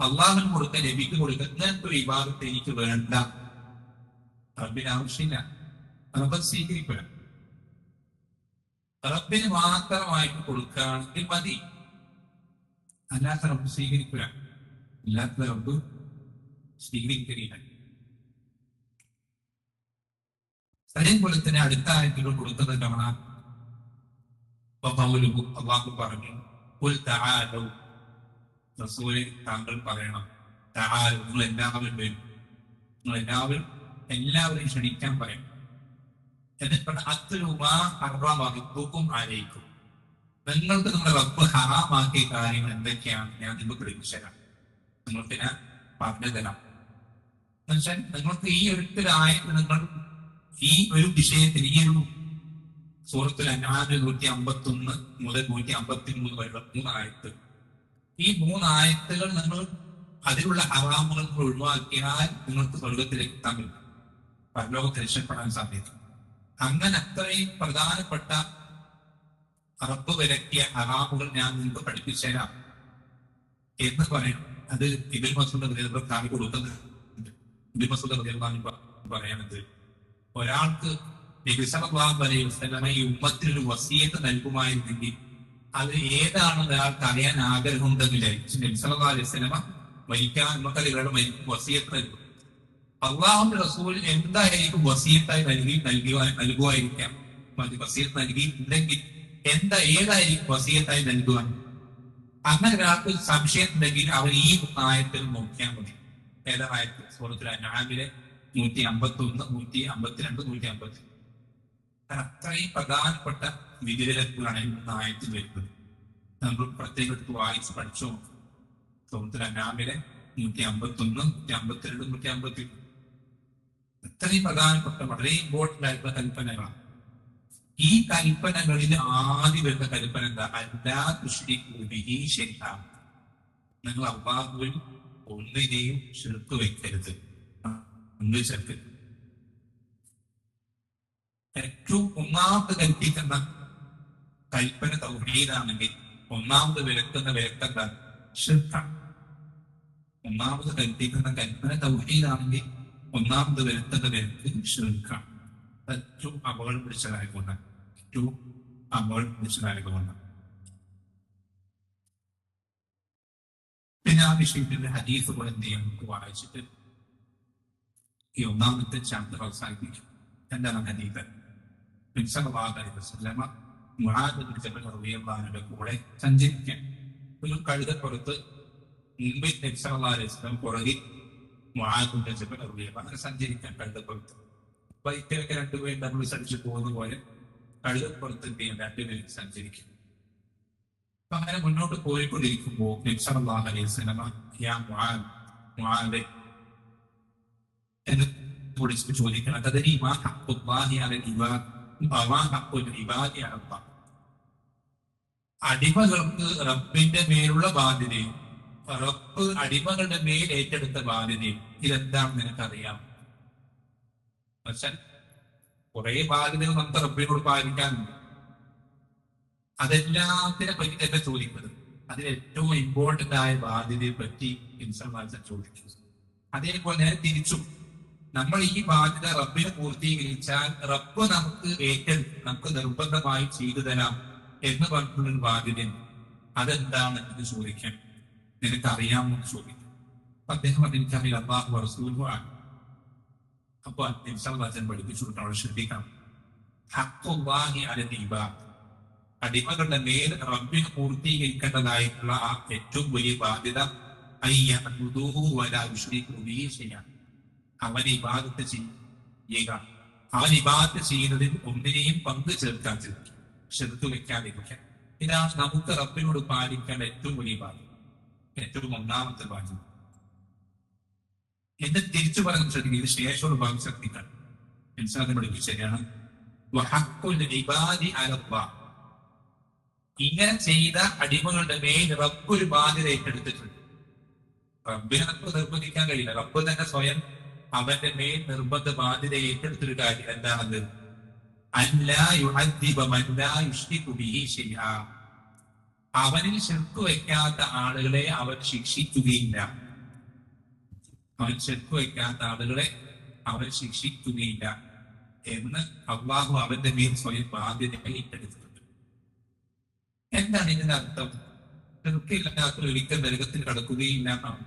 അള്ളാഹുൻ കൊടുക്കുക, നബിക്ക് കൊടുക്കുക, ഇങ്ങനത്തെ ഒരു വിവാദത്തെ എനിക്ക് വേണ്ട, റബ്ബിന് ആവശ്യമില്ല, റബ്ബ് സ്വീകരിക്കുക. റബ്ബിന് മാത്രമായിട്ട് കൊടുക്കുകയാണെങ്കിൽ മതി, അല്ലാത്ത റബ്ബ് സ്വീകരിക്കുക, അല്ലാത്ത റബ്ബ് സ്വീകരിക്കുകയില്ല. അതേപോലെ തന്നെ അടുത്ത ആയത്തുകൾ കൊടുത്തത് കാണാം. അള്ളാഹു പറഞ്ഞു, റസൂലെ താങ്കൾ പറയണം, നിങ്ങൾ എല്ലാവരും വരും, നിങ്ങൾ എല്ലാവരും ക്ഷണിക്കാൻ പറയണം. എന്നിട്ട് ആരയിക്കും, നിങ്ങൾക്ക് നിങ്ങളുടെ റബ്ബ് ഹറാമാക്കിയ കാര്യങ്ങൾ എന്തൊക്കെയാണ് ഞാൻ നിങ്ങൾക്ക് പഠിപ്പിച്ചുതരാം, നിങ്ങൾക്ക് ഞാൻ പറഞ്ഞു തരാം. എന്നുവെച്ചാൽ നിങ്ങൾക്ക് ഈ ഒരിക്കലായിട്ട് നിങ്ങൾ ഈ ഒരു വിഷയത്തിൽ, ഈ ഒരു സൂറത്തുൽ അൻആം 151 മുതൽ 153 വരെയുള്ള 3 ആയത്ത്, ഈ 3 ആയത്തുകൾ നിങ്ങൾ അതിലുള്ള ഹറാമുകൾ ഒഴിവാക്കിയാൽ നിങ്ങൾക്ക് സ്വർഗത്തിലേക്ക് എത്താൻ പറ്റും, പരലോകത്ത് രക്ഷപ്പെടാൻ സാധിക്കും. അങ്ങനെ അത്രയും പ്രധാനപ്പെട്ട റബ്ബ് വിലക്കിയ ഹറാമുകൾ ഞാൻ നിങ്ങൾക്ക് പഠിപ്പിച്ചു തരാം എന്ന് പറയണം. അത് ഇബ്നു മസ്ഊദ് റളിയല്ലാഹു അൻഹു കൊടുക്കുന്നത്. ഇബ്നു മസ്ഊദ് റളിയല്ലാഹു അൻഹു പറയണത്, ഒരാൾക്ക് നബി സല്ലല്ലാഹു അലൈഹി വസല്ലമ ഈ ഉമ്മത്തിനൊരു വസിയത്ത് നൽകുമായിരുന്നെങ്കിൽ അത് ഏതാണെന്ന് ഒരാൾക്ക് അറിയാൻ ആഗ്രഹമുണ്ടെന്ന് വിചാരിച്ചു. നബി സല്ലല്ലാഹു അലൈഹി വസല്ലമ മരിക്കാൻ നമുക്കറിയാം വസിയത്ത് നൽകും. അള്ളാഹുവിന്റെ റസൂൽ എന്തായിരിക്കും വസിയത്തായി നൽകുമായിരിക്കാം. വസിയത്ത് നൽകിയിട്ടുണ്ടെങ്കിൽ ഏതായിരിക്കും വസിയത്തായി നൽകുവാൻ? അങ്ങനെ ഒരാൾക്ക് സംശയം ഉണ്ടെങ്കിൽ അവർ ഈ ആയത്തിൽ നോക്കിയാൽ മതി. ഏതാ ആയത്ത്? സൂറത്തുൽ അൻആമിലെ 151, 152, 150. അത്രയും പ്രധാനപ്പെട്ട വിധിവിലക്കുകളാണ് ഈ ആയത്തിൽ വരുന്നത്. നമ്മൾ പ്രത്യേകം എടുത്ത് വായിച്ച് പഠിച്ചോ. സൂറത്തുൽ അൻആമിലെ 151, 152, 153. അത്രയും പ്രധാനപ്പെട്ട വളരെ ഇമ്പോർട്ടന്റ് ആയിട്ടുള്ള കൽപ്പനകളാണ്. ഈ കൽപ്പനകളിൽ ആദ്യം വരുന്ന കൽപ്പന എന്താ? അല്ലാ തുശ്രികൂ ബിഹി ശൈഅ. നിങ്ങൾ അല്ലാഹുവിൽ ഒന്നിനെയും ശിർക്ക് വെക്കരുത്, ഒന്നും ചേർക്കരുത്. ഏറ്റവും ഒന്നാമത് കൽപ്പിക്കുന്ന കൽപ്പന തൗഹീദാണെങ്കിൽ ഒന്നാമത് വിലക്കുന്ന വിലക്കെന്താ? ശിർക്കാണ്. ഒന്നാമത് കൽപ്പിക്കുന്ന കൽപ്പന തൗഹീദാണെങ്കിൽ ഒന്നാമത് വിലക്കുന്ന വിലക്ക് ശിർക്കാണ്. ഏറ്റവും അപകടം പിടിച്ചതായതുകൊണ്ടാണ്. ഏറ്റവും അപകടം പിടിച്ചതായതുകൊണ്ടാണ്. പിന്നെ ആ വിഷയത്തിന്റെ ഹദീസ് പോലെ എന്ത് ചെയ്യാം, നമുക്ക് വായിച്ചിട്ട് ഈ ഒന്നാമത്തെ ചാപ്റ്റർ അവസാനിപ്പിക്കും. എന്താണ് ഹദീസ്? നബി സല്ലല്ലാഹു അലൈഹി വസല്ലമ മുആദ് ബിൻ ജബൽ റളിയല്ലാഹു അൻഹുവിന്റെ കൂടെ സഞ്ചരിക്കാൻ ഒരു കഴുതപ്പുറത്ത് മുമ്പിൽ നബി സല്ലല്ലാഹു അലൈഹി വസല്ലം പുറകിൽ മുആദ് ബിൻ ജബൽ റളിയല്ലാഹു അൻഹു സഞ്ചരിക്കാൻ കഴുതപ്പുറത്ത്. ബൈക്കിലൊക്കെ രണ്ടുപേരും നമ്മൾ സഞ്ചരിച്ചു പോകുന്ന പോലെ കഴുതപ്പുറത്ത് എന്ത് ചെയ്യും, രണ്ടുപേരും സഞ്ചരിക്കും. അപ്പൊ അങ്ങനെ മുന്നോട്ട് പോയിക്കൊണ്ടിരിക്കുമ്പോൾ നബി സല്ലല്ലാഹു അലൈഹി വസല്ലമ യാ മുആദ്, മുആദ് എന്ന് വിളിച്ചിട്ട് ചോദിക്കണം, തദ്രീ മാ ഹഖ്ഖുല്ലാഹി അലൽ ഇബാദ് വമാ ഹഖ്ഖുൽ ഇബാദി അലല്ലാഹ്. അടിമകൾക്ക് റബ്ബിന്റെ മേലുള്ള ബാധ്യതയും റബ്ബ് അടിമകളുടെ മേൽ ഏറ്റെടുത്ത ബാധ്യതയും ഇതെന്താണെന്ന് നിനക്കറിയാം? പക്ഷെ കുറെ ബാധ്യതകൾ നമുക്ക് റബ്ബിനോട് പാലിക്കാനുണ്ട്. അതെല്ലാത്തിനെ പറ്റി തന്നെ ചോദിക്കുന്നത്. അതിൽ ഏറ്റവും ഇമ്പോർട്ടന്റ് ആയ ബാധ്യതയെ പറ്റി ഇൻസാൻ ചോദിക്കുന്നു. അതേപോലെ നേരെ തിരിച്ചും നമ്മൾ ഈ ബാധ്യത റബ്ബിനെ പൂർത്തീകരിച്ചാൽ റബ്ബ് നമുക്ക് നിർബന്ധമായി ചെയ്തു തരാം എന്ന് പറഞ്ഞിട്ടുള്ളൊരു ബാധ്യത അതെന്താണ് എന്ന് ചോദിക്കാൻ നിനക്കറിയാമെന്ന് ചോദിക്കും. അപ്പൊ അദ്ദേഹം എനിക്കറിയില്ല, അല്ലാഹു റസൂലുഹു ആണ്. അപ്പൊ വചനം പഠിപ്പിച്ചു കൊടുക്കണം. അവിടെ ശ്രദ്ധിക്കണം. ഹഖ്ഖുല്ലാഹി അലൽ ഇബാദ്, അടിമകളുടെ മേൽ റബ്ബിനെ പൂർത്തീകരിക്കേണ്ടതായിട്ടുള്ള ആ ഏറ്റവും വലിയ ബാധ്യത അയ്യഅ്ബുദൂഹു വലാ യുശ്രികൂ ബിഹി ശൈഅൻ. അവൻ ഇബാദത്ത് ചെയ്യുക, അവൻ ഇബാദത്ത് ചെയ്യുന്നതിൽ ഒന്നിനെയും പങ്കു ചേർക്കാൻ ശ്രമിക്കുക, ശിർക്ക് വെക്കാതിരിക്കുക. ഇതാണ് നമുക്ക് റബ്ബിനോട് പാലിക്കേണ്ട ഏറ്റവും വലിയ ബാധ്യത, ഏറ്റവും ഒന്നാമത്തെ ബാധ്യത. എന്ന് തിരിച്ചു പറയാൻ ശ്രദ്ധിക്കുക. ഇത് ശേഷമുള്ള ഭാഗം ശ്രദ്ധിക്കണം. ഇൻസാനെ പഠിപ്പിച്ചു ശരിയാണ്. വഹഖ്ഖുൽ ഇബാദി അലല്ലാഹ്. ഇങ്ങനെ ചെയ്ത അടിമകളുടെ മേൽ റബ്ബ് ഒരു ബാധ്യത ഏറ്റെടുത്തിട്ടുണ്ട്. റബ്ബിനെ നമുക്ക് നിർബന്ധിക്കാൻ കഴിയില്ല. റബ്ബ് തന്നെ സ്വയം അവന്റെ മേൽ നിർബന്ധ ബാധ്യത ഏറ്റെടുത്തൊരു കാര്യം എന്താണത്? അല്ലാ യുഅദ്ദിബ മൻ ലാ യുശ്രികു ബിഹി ശൈഅ. അവനിൽ ശിർക്ക് വയ്ക്കാത്ത ആളുകളെ അവൻ ശിക്ഷിക്കുകയില്ല. അവൻ ശിർക്ക് വയ്ക്കാത്ത ആളുകളെ അവൻ ശിക്ഷിക്കുകയില്ല എന്ന് അല്ലാഹു അവന്റെ മേൽ സ്വയം ബാധ്യതയായി ഏറ്റെടുത്തിട്ടുണ്ട്. എന്താണ് ഇതിന്റെ അർത്ഥം? ശിർക്കില്ലാത്ത ഒരിക്കൽ നരകത്തിൽ കടക്കുകയില്ല എന്നാണ്.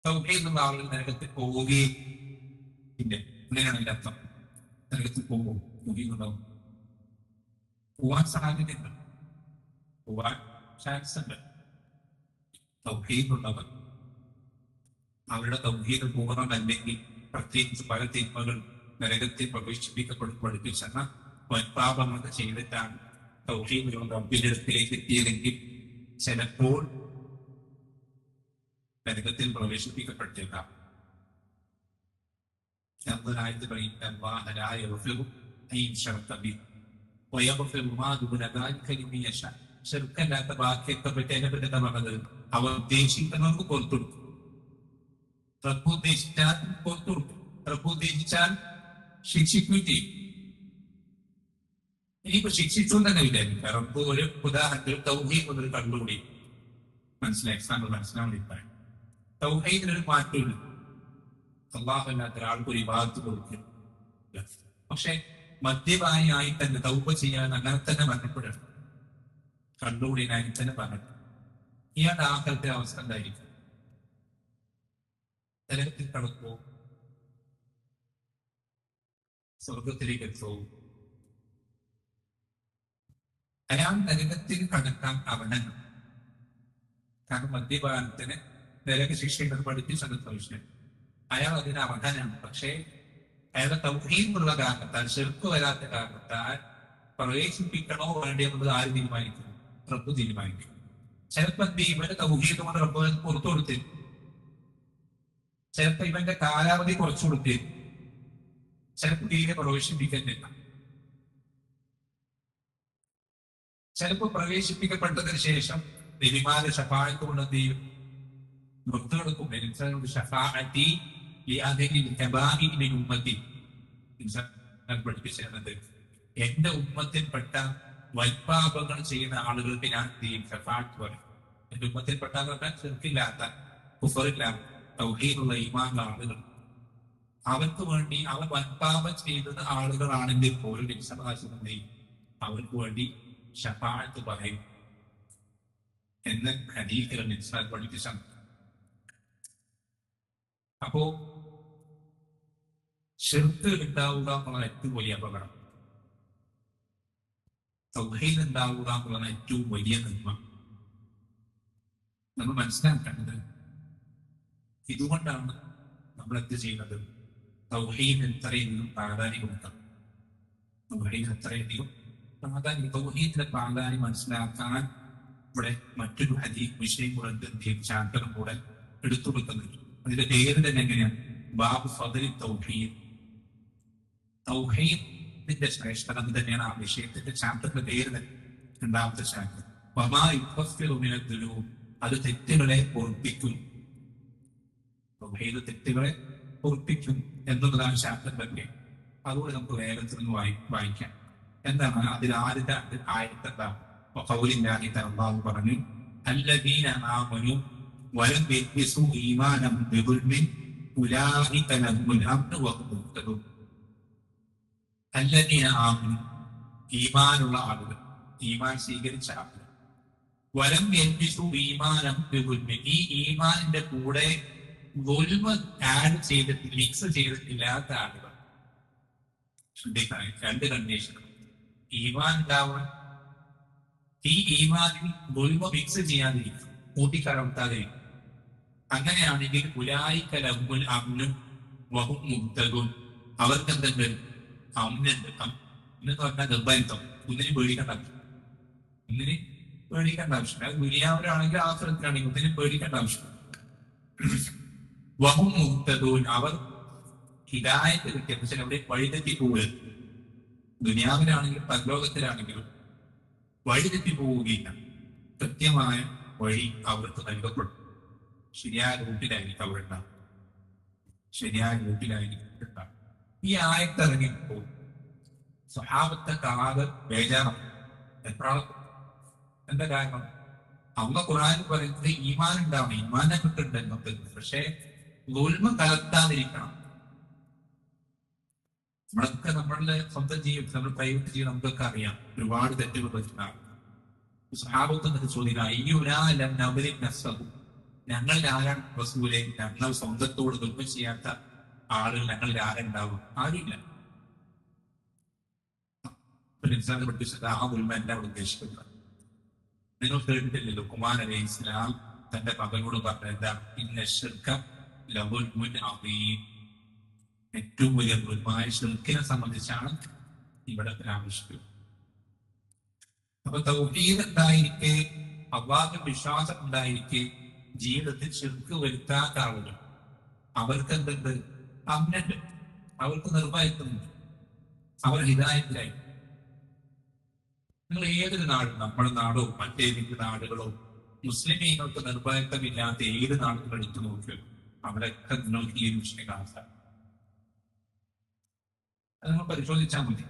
തൗഹീദുള്ള ആളുകൾ നരകത്തിൽ പോവുകയില്ല. അങ്ങനെയാണ് അതിന്റെ അർത്ഥം. നരകത്തിൽ പോവുകയുണ്ടാവും. പോവാൻ സാധ്യതയുണ്ട്, പോവാൻ ചാൻസ് ഉണ്ട്. തൗഹീദുള്ളവർ അവരുടെ തൗഹീദ് പൂർണ്ണമല്ലെങ്കിൽ പ്രത്യേകിച്ച് പല തിന്മകൾ നരകത്തിൽ പഠിപ്പിച്ചെന്ന വൻപാപമൊക്കെ ചെയ്തിട്ടാണ് തൗഹീദ് റബ്ബിന്റെ അടുത്തേക്ക് എത്തിയതെങ്കിൽ ചിലപ്പോൾ നരകത്തിൽ പ്രവേശിപ്പിക്കപ്പെട്ടേക്കാം. അല്ലാഹു പറയുന്ന അല്ലാഹു ലാ യഗ്ഫിറു അൻ യുശ്റക ബിഹി വയഗ്ഫിറു മാ ദൂന ദാലിക ലിമൻ യശാ. ശിർക്കല്ലാത്ത ബാക്കിയൊക്കെ പറ്റി അതിനെ പറ്റി എന്താ പറഞ്ഞത്? അവൻ ഉദ്ദേശിക്കുന്നവർക്ക് പുറത്തു കൊടുക്കും. റബ്ബ് ഉദ്ദേശിച്ചാൽ പുറത്തു കൊടുക്കും, റബ്ബ് ഉദ്ദേശിച്ചാൽ ശിക്ഷിക്കുകയും ചെയ്യും. ഇനിയിപ്പോ ശിക്ഷിച്ചു തന്നെ വിചാരിക്കും. റബ്ബ് ഒരു ഉദാഹരണത്തിൽ തൗഹീദ് എന്നൊരു കണ്ടുകൂടി മനസ്സിലായി, എക്സാമ്പിൾ മനസ്സിലാവാൻ പറയാം. തൗഹീദിനൊരു മാറ്റമില്ല. അല്ലാഹുവില്ലാത്ത ഒരാൾക്ക് ഒരു ഇബാദത്ത് കൊടുക്കില്ല. പക്ഷെ മദ്യപാനിയായി തന്നെ തൗബ ചെയ്യാൻ അങ്ങനെ തന്നെ മരണപ്പെടണം, കണ്ടുകൂടിയനായി തന്നെ പറഞ്ഞു. ഇയാളുടെ ആഹ്ലത്തെ അവസ്ഥ എന്തായിരിക്കും? നരകത്തിൽ കടക്കോ, സ്വർഗത്തിലേക്ക് എത്തുമോ? അയാൾ നരകത്തിൽ കടക്കാൻ അവനങ്ങൾ. കാരണം മദ്യപാനത്തിന് നരകശിക്ഷയുണ്ടെന്ന് പഠിപ്പിച്ചെടുത്ത വിഷയം. അയാൾ അതിന് അർഹനാണ്. പക്ഷേ അയാളുടെ തൗഹീദുള്ള കാരണത്താൽ, ശിർക്ക് വരാത്ത കാരണത്താൽ പ്രവേശിപ്പിക്കണോ വേണ്ടി എന്നുള്ളത് ആര് തീരുമാനിക്കും? റബ്ബ് തീരുമാനിക്കും. ചിലപ്പോ എന്ത് ചെയ്യും? ഇവന്റെ തൗഹീദ് കൊണ്ട് റബ്ബ് പുറത്തു കൊടുത്തിരും. ചിലപ്പോ ഇവന്റെ കാലാവധി കുറച്ചു കൊടുത്തിരും. ചിലപ്പോൾ തീരെ പ്രവേശിപ്പിക്കുന്നില്ല. ചിലപ്പോൾ പ്രവേശിപ്പിക്കപ്പെട്ടതിന് ശേഷം നിരിമാല ഷഫാഅത്ത് കൊണ്ട് എന്ത് ചെയ്യും? പുറത്തെടുക്കും. പഠിപ്പിച്ചത് എന്റെ ഉമ്മത്തിൽപ്പെട്ട വൈപാപങ്ങൾ ചെയ്യുന്ന ആളുകൾക്ക് ഞാൻ എന്ത് ചെയ്യും? ഷഫാഅത്ത് പറയും. എന്റെ ഉമ്മത്തിൽപ്പെട്ട ശിർക്കില്ലാത്ത, കുഫറില്ലാത്ത, തൗഹീദുള്ള ഈമാനുള്ള ആളുകൾ, അവർക്ക് വേണ്ടി അവർ വൻപാപം ചെയ്യുന്ന ആളുകളാണെങ്കിൽ പോലും അവർക്ക് വേണ്ടി ഷഫാഅത്ത് പറയും എന്ന് ഹദീസിൽ നിസ്സാർ പഠിപ്പിച്ചാണ്. അപ്പോ ശിർക്ക് ഉണ്ടാവുക എന്നുള്ള ഏറ്റവും വലിയ അപകടം, തൗഹീദ് ഉണ്ടാവുക എന്നുള്ള ഏറ്റവും വലിയ നന്മ നമ്മൾ മനസ്സിലാക്കേണ്ടത്. ഇതുകൊണ്ടാണ് നമ്മൾ എന്ത് ചെയ്യുന്നത്? തൗഹീദ് എത്രയധികം പ്രാധാന്യം കൊടുക്കണം. തൗഹീദ് എത്രയധികം പ്രാധാന്യം, തൗഹീദിന്റെ പ്രാധാന്യം മനസ്സിലാക്കാൻ ഇവിടെ മറ്റൊരു ഹദീസ് വിഷയം കൂടെ ചാപ്റ്ററും കൂടെ എടുത്തു കൊടുക്കുന്നുണ്ട്. അതിന്റെ പേര് തന്നെ എങ്ങനെയാണ്? ബാബ് ഫദ്ലി തൗഹീദ്. തൗഹീദിന്റെ ശ്രേഷ്ഠത എന്ന് തന്നെയാണ് ആ വിഷയത്തിന്റെ ചാപ്റ്ററിന്റെ പേര് തന്നെ. രണ്ടാമത്തെ ചാപ്റ്റർ വമാ യുഖഫിറു മിനദ് ദുനൂബ്, അത് തെറ്റുകളെ പൊറുപ്പിക്കും. തൗഹീദ് തെറ്റുകളെ പൊറുപ്പിക്കും എന്നുള്ളതാണ് ചാപ്റ്ററിന്റെ പേര്. അതുകൊണ്ട് നമുക്ക് വേഗത്തിൽ നിന്ന് വായിക്കാം. എന്താണ് അതിൽ ആദ്യത്തെ ആയത്തെന്താണ്? അല്ലാഹു പറഞ്ഞു, അല്ലദീന ആമനു വലം യൽബിസു ഈമാനഹും ബിദുൽമിൻ ഉലൈക ലഹുൽ അംനു വഹും മുഹ്തദൂൻ. അല്ലദീന ആമനു, ഈമാനുള്ള ആളുകൾ, ഈമാൻ സ്വീകരിച്ച ആളുകൾ. വലം യൽബിസു ഈമാനഹും ബിദുൽമിൻ, ഈ ഈമാനിന്റെ കൂടെ ദുൽമ് ആഡ് ചെയ്തിട്ട് മിക്സ് ചെയ്തിട്ടില്ലാത്ത ആളുകൾ. ശ്രദ്ധിക്കണം, രണ്ട് കണ്ടീഷൻ. ഈമാൻ ഉണ്ടാവാൻ ഈ ഈമാനിൽ ദുൽമ മിക്സ് ചെയ്യാതിരിക്കും, കൂട്ടിക്കലർത്താതിരിക്കും. അങ്ങനെയാണെങ്കിൽ ഉലൈക ലഹുൽ അംനു വഹും മുഹ്തദൂൻ, അവർക്ക് എന്തുണ്ട്? അമ്നുണ്ട്. എന്ന് പറഞ്ഞാൽ നിർബന്ധം, ഒന്നിന് പേടിക്കേണ്ട ആവശ്യം, ഒന്നിന് പേടിക്കേണ്ട ആവശ്യമില്ല. അത് ദുനിയാവിലാണെങ്കിൽ ആഖിറത്തിലാണെങ്കിൽ ഒന്നിനും പേടിക്കേണ്ട ആവശ്യം. വഹും മുഹ്തദൂൻ, അവർ ഹിദായത്ത് കിട്ടിയ, പക്ഷെ അവിടെ വഴിതെറ്റി പോവുകയാണ്. ദുനിയാവിലാണെങ്കിലും പരലോകത്തിലാണെങ്കിലും വഴിതെറ്റി പോവുകയില്ല. കൃത്യമായ വഴി അവർക്ക് നൽകപ്പെടും. ശരിയായ റൂട്ടിലായിരിക്കും അവർ ഉണ്ടാവും. ശരിയായ റൂട്ടിലായിരിക്കും ഉണ്ടാവും. ഈ ആയത്തിറങ്ങിയപ്പോൾ സ്വഹാബത്തെ കാണാതെ ബേജാറാണ്. എത്രാളും എന്താ കാരണം? അള്ളാഹ് ഖുർആനിൽ പറയുന്നത് ഈമാൻ ഉണ്ടാവണം, ഈമാനെ കിട്ടുന്നുണ്ട് എന്നൊക്കെ. പക്ഷേ ദുൽമ കലർത്താതിരിക്കണം. നമ്മളൊക്കെ നമ്മളുടെ സ്വന്തം ജീവിതത്തിൽ, നമ്മൾ പ്രൈവറ്റ് ജീവിതം നമുക്കൊക്കെ അറിയാം, ഒരുപാട് തെറ്റുകൾ പറ്റുന്നതാണ്. സ്വഹാബത്ത് ചോദിക്കണം, ഞങ്ങളിൽ ആരാണ് റസൂലെ? ഞങ്ങൾ സ്വന്തത്തോട് ദുൽമ ചെയ്യാത്ത ആളുകൾ ഞങ്ങളിൽ ആരുണ്ടാവും? ആരുമില്ല. പഠിപ്പിച്ചത് ആ ദുൽമ എന്റെ അവിടെ ഉദ്ദേശിക്കുന്നത്. നിങ്ങൾ കേട്ടിട്ടില്ലല്ലോ, ലുഖ്മാൻ അലൈഹി ഇസ്ലാം തന്റെ മകനോട് പറഞ്ഞ എന്താ? ഇന്ന ശിർക ലദുൽമുൻ അദീം, ഏറ്റവും വലിയ ദുൽമായ ശിർക്കിനെ സംബന്ധിച്ചാണ് ഇവിടെ പരാമർശിക്കുന്നത്. അപ്പൊ തൗഹീദ് ഉണ്ടായിരിക്കെ, അല്ലാഹുവിൽ വിശ്വാസം ഉണ്ടായിരിക്കെ, ജീവിതത്തിൽ ശിർക്ക് വരുത്താത്ത ആളുകൾ, അവർക്ക് എന്തുണ്ട്? അമ്നുണ്ട്, അവർക്ക് നിർഭയത്വമുണ്ട്, അവർ ഹിദായത്തിലായി. നിങ്ങൾ ഏതൊരു നാടും, നമ്മുടെ നാടോ മറ്റേതെങ്കിലും നാടുകളോ, മുസ്ലിമീങ്ങൾക്ക് നിർഭയത്വമില്ലാത്ത ഏത് നാടുകൾ എടുത്തു നോക്കിയോ അവരൊക്കെ നിങ്ങൾക്ക് ഈ വിഷയം കാണാൻ സാധിക്കും. അത് നമ്മൾ പരിശോധിച്ചാൽ മതി.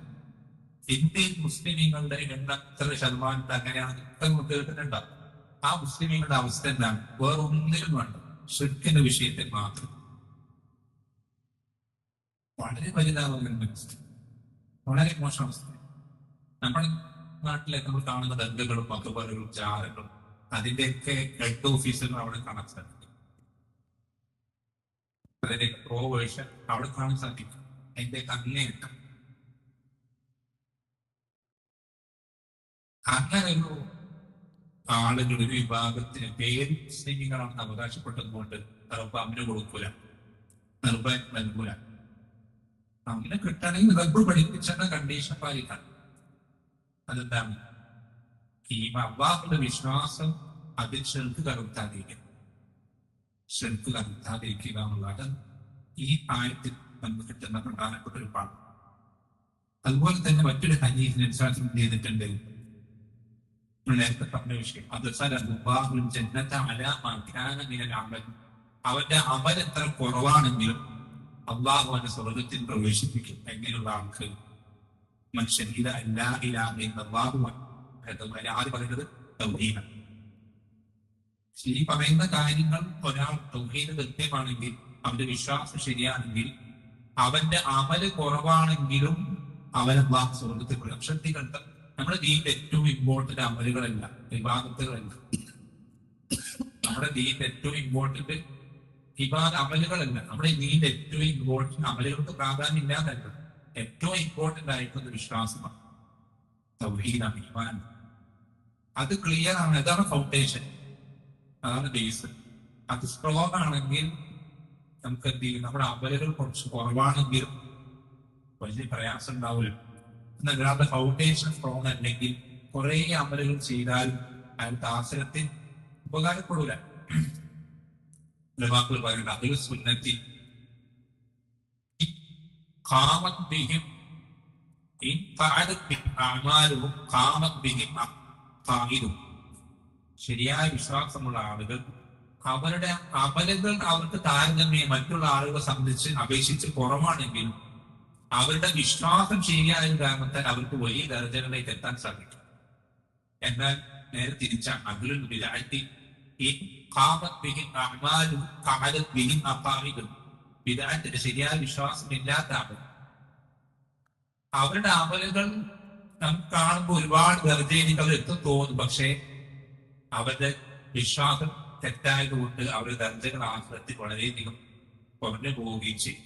ഇന്ത്യയിൽ മുസ്ലിമീങ്ങളുടെ എണ്ണം എത്ര ശതമാനം അങ്ങനെയാണ് കേട്ടിട്ടുണ്ടാവും. ആ മുസ്ലിമീങ്ങളുടെ അവസ്ഥ എന്താണ്? വേറൊന്നിനും വേണ്ട, ശിർക്കിന്റെ വിഷയത്തിൽ മാത്രം. വളരെ വലുതാവുന്ന വളരെ മോശം അവസ്ഥ. നമ്മുടെ നാട്ടിലെ നമ്മൾ കാണുന്ന ദന്തകളും മക്കബറുകളും ജാറകളും അതിന്റെയൊക്കെ ഹെഡ് ഓഫീസുകൾ അവിടെ കാണാൻ സാധിക്കും. അതിന്റെ പ്രോ വേർഷൻ അവിടെ കാണാൻ സാധിക്കും. അതിന്റെ അങ്ങേയറ്റം അങ്ങനൊരു ആളുകൾ ഒരു വിഭാഗത്തിന് പേര് മുസ്ലിങ്ങളാണെന്ന് അവകാശപ്പെട്ടതുകൊണ്ട് റബ്ബ് അവന് കൊടുക്കൂല, നിർഭയം നൽകൂല. അങ്ങനെ കിട്ടണമെങ്കിൽ റബ്ബ് പഠിപ്പിച്ചെന്ന കണ്ടീഷൻ പാലിക്കണം. അതെന്താണ്? ഈ അള്ളാഹുവിന്റെ വിശ്വാസം അതിൽ ശിർക്ക് കലർത്താതിരിക്കുക. ശിർക്ക് കലർത്താതിരിക്കുക എന്നുള്ളത് ഈ ആയത്തിൽ നമുക്ക് കിട്ടുന്ന പ്രധാനപ്പെട്ട ഒരു പാഠം. അതുപോലെ തന്നെ മറ്റൊരു ഹദീസിനെ വിശ്വാസം ചെയ്തിട്ടുണ്ട്. നേരത്തെ പറഞ്ഞ വിഷയം അത് അവന്റെ അമൽ എത്ര കുറവാണെങ്കിലും അള്ളാഹു അവന്റെ സ്വർഗത്തിൽ പ്രവേശിപ്പിക്കും. എങ്ങനെയുള്ള ആൾക്ക്? മനുഷ്യൻ ഇത് അല്ലാ ഇലാഹ ഇല്ലല്ലാഹു ആര് പറയുന്നത്? തൗഹീദ്. ഈ പറയുന്ന കാര്യങ്ങൾ ഒരാൾ തൗഹീദ് കൃത്യമാണെങ്കിൽ, അവന്റെ വിശ്വാസം ശരിയാണെങ്കിൽ, അവന്റെ അമല് കുറവാണെങ്കിലും അവൻ അള്ളാഹു സ്വർഗത്തിൽ പ്രവേശിക്കും. ശ്രദ്ധിക്കണ്ട, നമ്മുടെ ദീനിന്റെ ഏറ്റവും ഇമ്പോർട്ടന്റ് അമലുകളല്ല, വിവാദത്തുകളല്ല. നമ്മുടെ ദീനിന്റെ ഏറ്റവും ഇമ്പോർട്ടന്റ് വിവാദ അമലുകളല്ല. നമ്മുടെ ദീനിന്റെ ഏറ്റവും ഇമ്പോർട്ടന്റ് അമലുകൾക്ക് പ്രാധാന്യം ഇല്ലാതല്ല. ഏറ്റവും ഇമ്പോർട്ടന്റ് ആയിട്ടുള്ളത് വിശ്വാസമാണ്, തൗഹീദാണ്, ഈമാൻ. അത് ക്ലിയർ ആണ്. അതാണ് ഫൗണ്ടേഷൻ, അതാണ് ബേസ്. അത് സ്ട്രോങ് ആണെങ്കിൽ നമുക്ക് എന്ത് ചെയ്യും? നമ്മുടെ അമലുകൾ കുറച്ച് കുറവാണെങ്കിലും വലിയ പ്രയാസം ഉണ്ടാവില്ല. എന്നാൽ ഫൗണ്ടേഷൻ സ്ട്രോങ് അല്ലെങ്കിൽ കുറെ അമലുകൾ ചെയ്താലും അയാൾക്ക് ആശ്രയത്തിൽ ഉപകാരപ്പെടൂല. വാക്കുകൾ പറയുന്നത് അതിൽ സുന്നത്തി ശരിയായ വിശ്വാസമുള്ള ആളുകൾ അവരുടെ അമലുകൾ അവർക്ക് താരതമ്യം മറ്റുള്ള ആളുകളെ സംബന്ധിച്ച് അപേക്ഷിച്ച് കുറവാണെങ്കിൽ അവരുടെ വിശ്വാസം ശരിയായ കാരണത്താൽ അവർക്ക് വലിയ ദർജകളിലേക്ക് എത്താൻ സാധിക്കും. എന്നാൽ നേരെ തിരിച്ചാണ് അതിലും വിദഅത്തിന് ശരിയായ വിശ്വാസമില്ലാത്ത ആളുകൾ അവരുടെ അമലുകൾ നമുക്ക് കാണുമ്പോൾ ഒരുപാട് ദർജയിലേക്ക് അവർ എത്തും തോന്നും. പക്ഷേ അവരുടെ വിശ്വാസം തെറ്റായതുകൊണ്ട് അവരുടെ ദർജകൾ ആശ്രയത്തിൽ വളരെയധികം കുറഞ്ഞു പോവുകയും ചെയ്യും.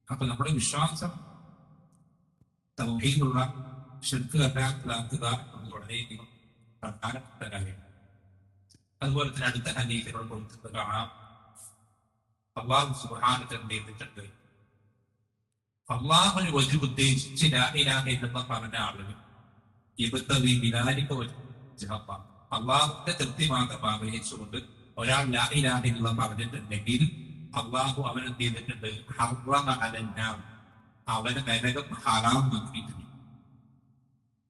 അപ്പൊ നമ്മുടെ വിശ്വാസം തൗഹീദുള്ള ശിർക്ക് അല്ലാത്തതാക്കുക എന്നത് വളരെയധികം പ്രധാനപ്പെട്ട കാര്യമാണ്. അതുപോലെ തന്നെ അടുത്ത ഹദീസുകൾ കൊടുത്തത് കാണാം. അല്ലാഹു സുബ്ഹാനഹു വ തആല ചെയ്തിട്ടുണ്ട്, അല്ലാഹുവിനെ വജു ഉദ്ദേശിച്ച് ലാ ഇലാഹ ഇല്ലല്ലാഹ് പറഞ്ഞ ആളുകൾ യബ്തഗി ബിദാലിക വജ്ഹ അല്ലാഹുവിന്റെ തൃപ്തി മാത്രം ആഗ്രഹിച്ചുകൊണ്ട് ഒരാൾ ലാ ഇലാഹ ഇല്ലല്ലാഹ് പറഞ്ഞിട്ടുണ്ടെങ്കിൽ അള്ളാഹു അവനെ ചെയ്തിട്ടുണ്ട്, അവന് നരകം ഹറാമാക്കിയിട്ടുണ്ട്.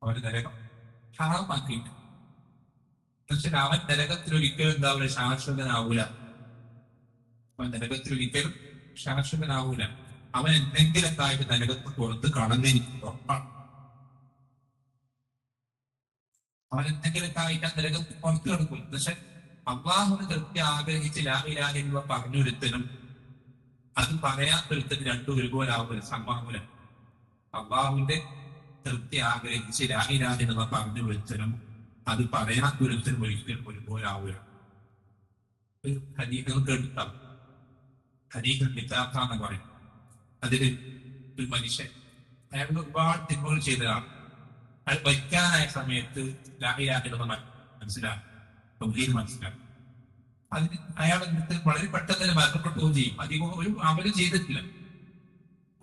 അവന് നരകം ഹറാമാക്കിയിട്ടുണ്ട്. പക്ഷെ അവൻ നരകത്തിൽ ഒരിക്കലും എന്താ പറയുക? ശാശ്വതനാവൂല. അവൻ നരകത്തിൽ ഒരിക്കലും ശാശ്വതനാവൂല. അവൻ എന്തെങ്കിലൊക്കെ ആയിട്ട് നരകത്തിൽ പുറത്ത് കടന്നിരിക്കും, ഉറപ്പാണ്. അവൻ എന്തെങ്കിലൊക്കെ ആയിട്ട് നരകത്തിൽ പുറത്ത് കിടക്കും. പക്ഷെ അള്ളാഹുവിന് തൃപ്തി ആഗ്രഹിച്ച് ലാ ഇലാഹ ഇല്ലല്ലാഹ് പറഞ്ഞൊരുത്തനും അത് പറയാത്തൊരുത്തനും രണ്ടും ഒരുപോലെ ആവില്ല, സമാവില്ല. അള്ളാഹുവിന്റെ തൃപ്തി ആഗ്രഹിച്ച് ലാ ഇലാഹ ഇല്ലല്ലാഹ് പറഞ്ഞൊരുത്തനും അത് പറയാത്തൊരുത്തനും ഒരിക്കലും ഒരുപോലെ ആവില്ല. ഹദീസുകൾ കേട്ടിട്ടാണ്, ഹദീസുൽ മിതാഖ എന്ന് പറയും. അതില് ഒരു മനുഷ്യൻ അയാൾ ഒരുപാട് തിന്മകൾ ചെയ്തതാണ്. അയാൾ വയ്ക്കാനായ സമയത്ത് ലാ ഇലാഹ ഇല്ലല്ലാഹ് മനസ്സിലാക്കും, മനസ്സിലാക്കും. അതിന് അയാൾ എന്നിട്ട് വളരെ പെട്ടെന്ന് തന്നെ മരണപ്പെടുകയും ചെയ്യും. അധികം ഒരു അമല് ചെയ്തിട്ടില്ല,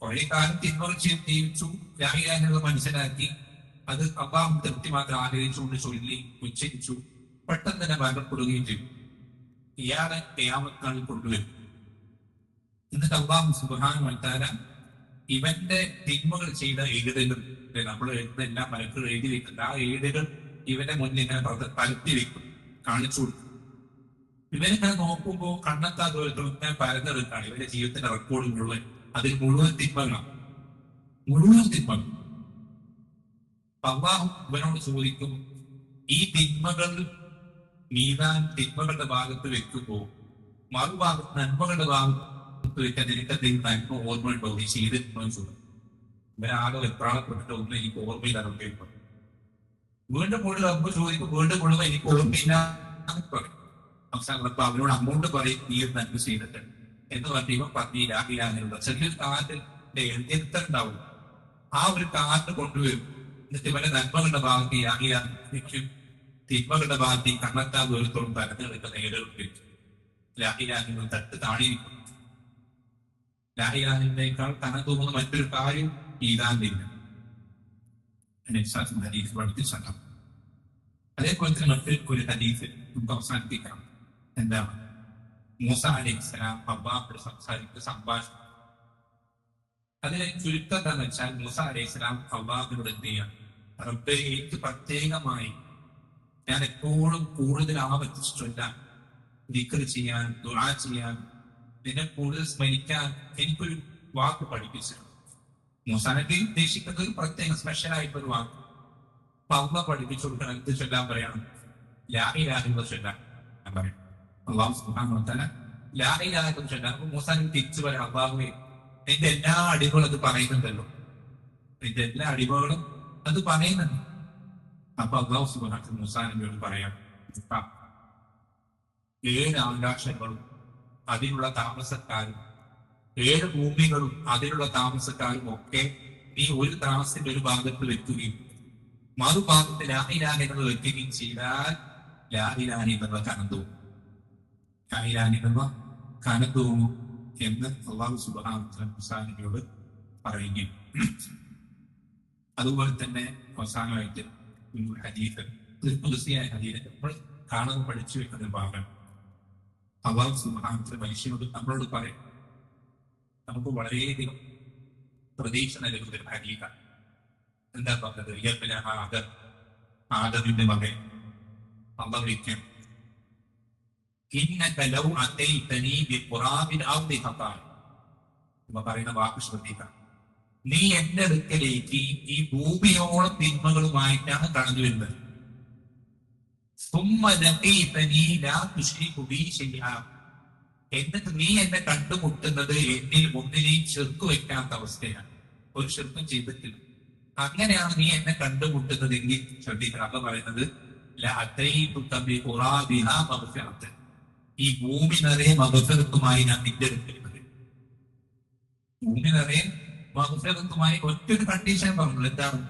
കുറെ കാലം തിന്മകൾ ജീവിച്ചു. ലാ ഇലാഹ ഇല്ലല്ലാഹ് മനസ്സിലാക്കി, അത് അല്ലാഹു തൃപ്തി മാത്രം ആഗ്രഹിച്ചുകൊണ്ട് ചൊല്ലി ഉച്ചരിച്ചു, പെട്ടെന്ന് തന്നെ മരണപ്പെടുകയും ചെയ്യും. ഇയാളെ ഖിയാമത്ത് നാളിൽ കൊണ്ടുവരും. എന്നിട്ട് അല്ലാഹു സുബ്ഹാനഹു വ തആല ഇവന്റെ തിന്മകൾ ചെയ്ത ഏടുകൾ, നമ്മൾ എഴുതുന്ന എല്ലാ മലക്കുകൾ എഴുതി വെക്കുന്നത്, ആ ഏടുകൾ ഇവന്റെ മുന്നിൽ ഇങ്ങനെ പരത്തി വെക്കും, കാണിച്ചു കൊടുക്കും. ഇവരിങ്ങനെ നോക്കുമ്പോൾ കണ്ണെത്താ ദൂരത്തിൽ ഇങ്ങനെ പരന്നെടുക്കാണ് ഇവന്റെ ജീവിതത്തിന്റെ റെക്കോർഡ് മുഴുവൻ. അതിൽ മുഴുവൻ തിന്മകളാണ്, മുഴുവൻ തിന്മകൾ. അല്ലാഹു ഇവനോട് ചോദിക്കും, ഈ തിന്മകൾ മീസാൻ തിന്മകളുടെ ഭാഗത്ത് വെക്കുമ്പോൾ മറുഭാഗത്ത് നന്മകളുടെ ഭാഗത്ത് ചോദിക്കാൻ നിനക്ക് എന്തെങ്കിലും നന്മ ഓർമ്മയുണ്ടോ, നീ ചെയ്തിട്ടുണ്ടോ ചോദിക്കും. ഇവരാകെ വെപ്രാളപ്പെട്ടിട്ട് ഒന്നും എനിക്ക് ഓർമ്മയില്ലാതെ കേൾക്കും. വീണ്ടും കൂടുതൽ അമ്മ ചോദിക്കും, വീണ്ടും കൂടുതൽ എനിക്ക് ഓർമ്മയില്ല പറയും. അവസാനം അപ്പൊ അവരോട് അമ്മോണ്ട് പറയും, നീ ഒരു നന്മ ചെയ്തിട്ടുണ്ട് എന്ന് പറഞ്ഞ് ഇവൻ പറഞ്ഞില്ല. ചെറിയൊരു കാർഡിന്റെ എഴുത്തുണ്ടാവും, ആ ഒരു കാർഡ് കൊണ്ടുവരും. എന്നിട്ട് ഇവന്റെ നന്മകളുടെ ഭാഗത്ത് യാഹിക്കും തിന്മകളുടെ ഭാഗത്ത് ഈ കണ്ണത്താ ദൂരത്തോളം തരഞ്ഞു നിൽക്കുന്ന ഏടുകൾ ലാഹിലാഹിന് തട്ട് താഴെയിരിക്കും. ലാഹിലാഹിനേക്കാൾ കനം തോന്നുന്ന മറ്റൊരു കാര്യം ഈദാനില്ല. ഹദീസ് പഠിപ്പിച്ചല്ല. അതേപോലെ തന്നെ മറ്റൊരു ഹദീസ് നമുക്ക് അവസാനിപ്പിക്കാം. എന്താണ്? മൂസ അലൈഹിസ്സലാം അള്ളാഹുവോട് സംസാരിക്കുന്ന സംഭാഷണം. അതിനെ ചുരുക്കം എന്താന്ന് വെച്ചാൽ, മൂസ അലൈഹിസ്സലാം അള്ളാഹുവിനോട് എന്ത് ചെയ്യാം, റബ്ബേ എനിക്ക് പ്രത്യേകമായി ഞാൻ എപ്പോഴും കൂടുതൽ ആവർത്തിച്ചിട്ടില്ല ദിക്ർ ചെയ്യാൻ, ദുആ ചെയ്യാൻ, നിന്നെ കൂടുതൽ സ്മരിക്കാൻ എനിക്കൊരു വാക്ക് പഠിപ്പിച്ചിട്ടുണ്ട്. മൂസ നബി ഉദ്ദേശിക്കുന്നത് ഒരു പ്രത്യേക സ്പെഷ്യൽ ആയിട്ടൊരു വാക്ക്. അപ്പൊ അള്ളാഹ് പഠിപ്പിച്ചു കൊടുക്കണം. എന്ത് ചൊല്ലാൻ പറയണം? ലാ ഇലാഹ ഇല്ലല്ലാഹ് ചൊല്ലാൻ പറയും. അള്ളാഹു സുബ്ഹാനഹു വ തആല ലാ ഇലാഹ ഇല്ലല്ലാഹ് ചൊല്ലാൻ. അപ്പൊ മൂസ നബി തിരിച്ചു പറയാം, അള്ളാഹുവേ നിന്റെ എല്ലാ അടിമകളും അത് പറയുന്നുണ്ടല്ലോ, നിന്റെ എല്ലാ അടിമകളും അത് പറയുന്നുണ്ട്. അപ്പൊ അള്ളാഹു സുബ്ഹാനഹു വ തആല മൂസാ നബിയോട് പറയാം, 7 ആകാശങ്ങളും അതിലുള്ള താമസക്കാരും 7 ഭൂമികളും അതിലുള്ള താമസക്കാരും ഒക്കെ നീ ഒരു താമസത്തിന്റെ ഒരു ഭാഗത്ത് വെക്കുകയും മറുഭാഗത്ത് ലാ ഇലാഹ ഇല്ലല്ലാഹ് വെക്കുകയും ചെയ്താൽ ലാ ഇലാഹ ഇല്ലല്ലാഹ് കനന്തവും, ലാ ഇലാഹ ഇല്ലല്ലാഹ് കനന്തവും എന്ന് അള്ളാഹു സുബ്ഹാനഹു വ തആല മൂസാ നബിയോട് പറയുകയും. അതുപോലെ തന്നെ അവസാനമായിട്ട് ഹദീസ്, ഖുദ്സിയായ ഹദീസ് നമ്മൾ കാണുമ്പോൾ പഠിച്ചു വെക്കുന്ന ഭാഗം. അള്ളാഹു സുബ്ഹാനഹു വ തആല മനുഷ്യനോട് നമ്മളോട് പറയും, നമുക്ക് വളരെയധികം പ്രതീക്ഷ നൽകുന്ന ഒരു ഹദീസാണ്. എന്താ പറഞ്ഞത്? ആദമിന്റെ മകൻ അള്ളാഹു വിളിക്കും, പറയുന്ന വാക്ക് ശ്രദ്ധിക്കാം. നീ എന്റെ അടുക്കലേക്ക് ഈ ഭൂമിയോളം തിന്മകളുമായിട്ടാണ് കടന്നു വരുന്നത്. എന്നിട്ട് നീ എന്നെ കണ്ടുമുട്ടുന്നത് എന്നിൽ ഒന്നിനെയും ചെറുക്കു വെക്കാത്ത അവസ്ഥയാണ്. ഒരു ചെറുക്കം ചെയ്തിട്ടില്ല. അങ്ങനെയാണ് നീ എന്നെ കണ്ടുമുട്ടുന്നതെങ്കിൽ ശ്രദ്ധിക്കണം. അത് പറയുന്നത് ഈ ഭൂമി നിറയെ മഗ്ഫിറത്തുമായി ഞാൻ നിന്റെ അടുക്കൽ വരും. ഭൂമി നിറയെ മഗ്ഫിറത്തുമായി ഒറ്റൊരു കണ്ടീഷൻ പറഞ്ഞു. എന്താണ്?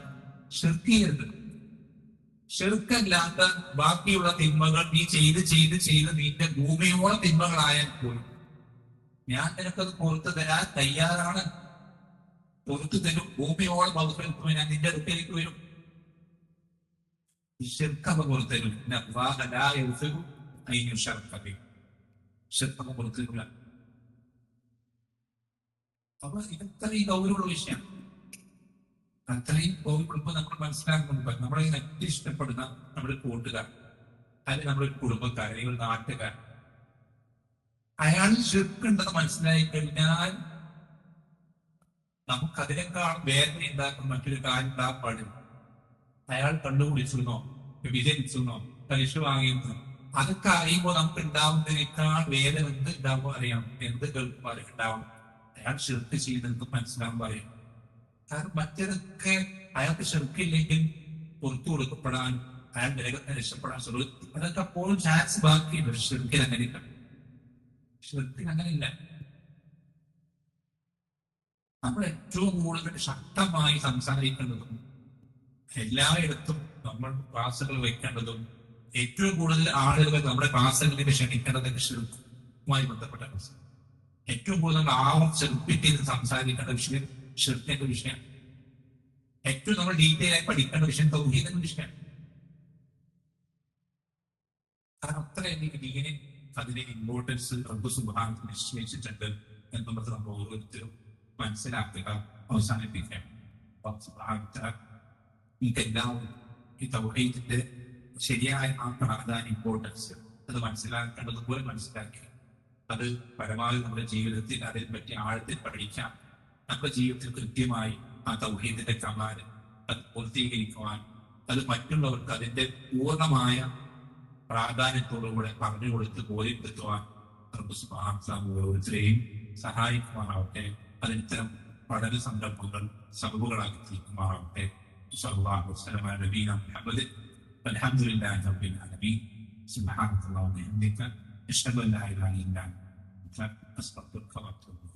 ശിർക്ക് ചെയ്യരുത്. ശിർക്കല്ലാത്ത ബാക്കിയുള്ള തിന്മകൾ നീ ചെയ്ത് ചെയ്ത് ചെയ്ത് നിന്റെ ഭൂമിയോളം തിന്മകളായാൽ പോലും ഞാൻ നിനക്കത് പുറത്തു തരാൻ തയ്യാറാണ്. പുറത്തു തരും. ഭൂമിയോളം മഗ്ഫിറത്തുമായി ഞാൻ നിന്റെ അടുക്കലേക്ക് വരും. ശിർക്കത് പുറത്തു തരും. ശിർക്കത് പുറത്തു തരില്ല. അപ്പൊ ഇതത്രയും ഗൗരവമുള്ള വിഷയം. അത്രയും ഗൗരവപ്പെടുമ്പോ നമ്മൾ മനസ്സിലാക്കുന്നുണ്ട്. നമ്മളെ ഏറ്റവും ഇഷ്ടപ്പെടുന്ന നമ്മുടെ കൂട്ടുകാർ, അല്ലെങ്കിൽ നമ്മുടെ കുടുംബക്കാർ, അല്ലെങ്കിൽ നാട്ടുകാർ, അയാൾ ശിർക്കുണ്ടെന്ന് മനസ്സിലായി കഴിഞ്ഞാൽ നമുക്കതിനേക്കാൾ വേദന ഉണ്ടാക്കുന്ന മറ്റൊരു കാര്യം ഉണ്ടാകാൻ പാടില്ല. അയാൾ കണ്ടുപിടിച്ചിരുന്നോ, വിജയിച്ചിരുന്നോ, പലിശ വാങ്ങിയിരുന്നോ, അതൊക്കെ അറിയുമ്പോൾ നമുക്ക് ഉണ്ടാവുന്നതിനേക്കാൾ വേദന എന്ത് ഉണ്ടാവുമ്പോൾ അറിയാം, എന്ത് കേൾക്കുമ്പോൾ അത് ഉണ്ടാവും. അയാൾ ശിർക്ക് ചെയ്യുന്നത് മനസ്സിലാകാൻ പറയും. കാരണം മറ്റേതൊക്കെ അയാൾക്ക് ശിർക്കില്ലെങ്കിൽ പുറത്തു കൊടുക്കപ്പെടാൻ, അയാൾ നരകത്തെ രക്ഷപ്പെടാൻ ശ്രമിക്കും. അതൊക്കെ അപ്പോഴും ചാൻസ് ബാക്കിയുണ്ട്. ശിർക്കിൽ അങ്ങനെയില്ല. ശിർക്കിൽ അങ്ങനെയില്ല. നമ്മൾ ഏറ്റവും കൂടുതൽ ശക്തമായി സംസാരിക്കേണ്ടതും എല്ലായിടത്തും നമ്മൾ ക്ലാസുകൾ വെക്കേണ്ടതും ഏറ്റവും കൂടുതൽ ആളുകൾ നമ്മുടെ ക്ലാസുകളിലേക്ക് ക്ഷണിക്കേണ്ടതൊക്കെ ശിർക്കുമായി ബന്ധപ്പെട്ട ക്ലാസ്. ഏറ്റവും കൂടുതൽ ചെറുപ്പിട്ട് സംസാരിക്കേണ്ട വിഷയം ഷിർക്കിന്റെ വിഷയം. ഏറ്റവും നമ്മൾ ഡീറ്റെയിൽ ആയി പഠിക്കേണ്ട വിഷയം തൗഹീദിന്റെ വിഷയമാണ്. കാരണം അത്ര എനിക്ക് ദീനിൽ അതിന്റെ ഇമ്പോർട്ടൻസ് റബ്ബ് സുബ്ഹാനഹു നിശ്ചയിച്ചിട്ടുണ്ട് എന്നുള്ളത് നമ്മൾ ഓരോരുത്തരും മനസ്സിലാക്കുക, അവസാനിപ്പിക്കാം. നമുക്കെല്ലാം ഈ തൗഹീദിന്റെ ശരിയായ ആ പ്രാധാന്യം, ഇമ്പോർട്ടൻസ് അത് മനസ്സിലാക്കേണ്ടതുപോലെ മനസ്സിലാക്കി അത് പരമാവധി നമ്മുടെ ജീവിതത്തിൽ അതിനെപ്പറ്റി ആഴത്തിൽ പഠിക്കാം. നമ്മുടെ ജീവിതത്തിൽ കൃത്യമായി ആ തൗഹീദിന്റെ കമാല് അത് പൂർത്തീകരിക്കുവാൻ, അത് മറ്റുള്ളവർക്ക് അതിന്റെ പൂർണ്ണമായ പ്രാധാന്യത്തോടുകൂടെ പറഞ്ഞു കൊടുത്ത് ബോധ്യപ്പെടുത്തുവാൻ ഓരോരുത്തരെയും സഹായിക്കുമാറാവട്ടെ. അതിനിത്തരം പഠന സന്ദർഭങ്ങൾ സബബുകളാക്കി തീർക്കുമാറാവട്ടെ. സല്ലല്ലാഹു അലൈഹി വസല്ലം അലാ നബിയിനാ മുഹമ്മദ് വൽഹംദുലില്ലാഹി റബ്ബിൽ ആലമീൻ. സുബ്ഹാനക അല്ലാഹുമ്മ വബിഹംദിക അശ്ഹദു അൻ ലാ ഇലാഹ ഇല്ലാ അൻത അസ്തഗ്ഫിറുക വഅത്തൂബു ഇലൈക്.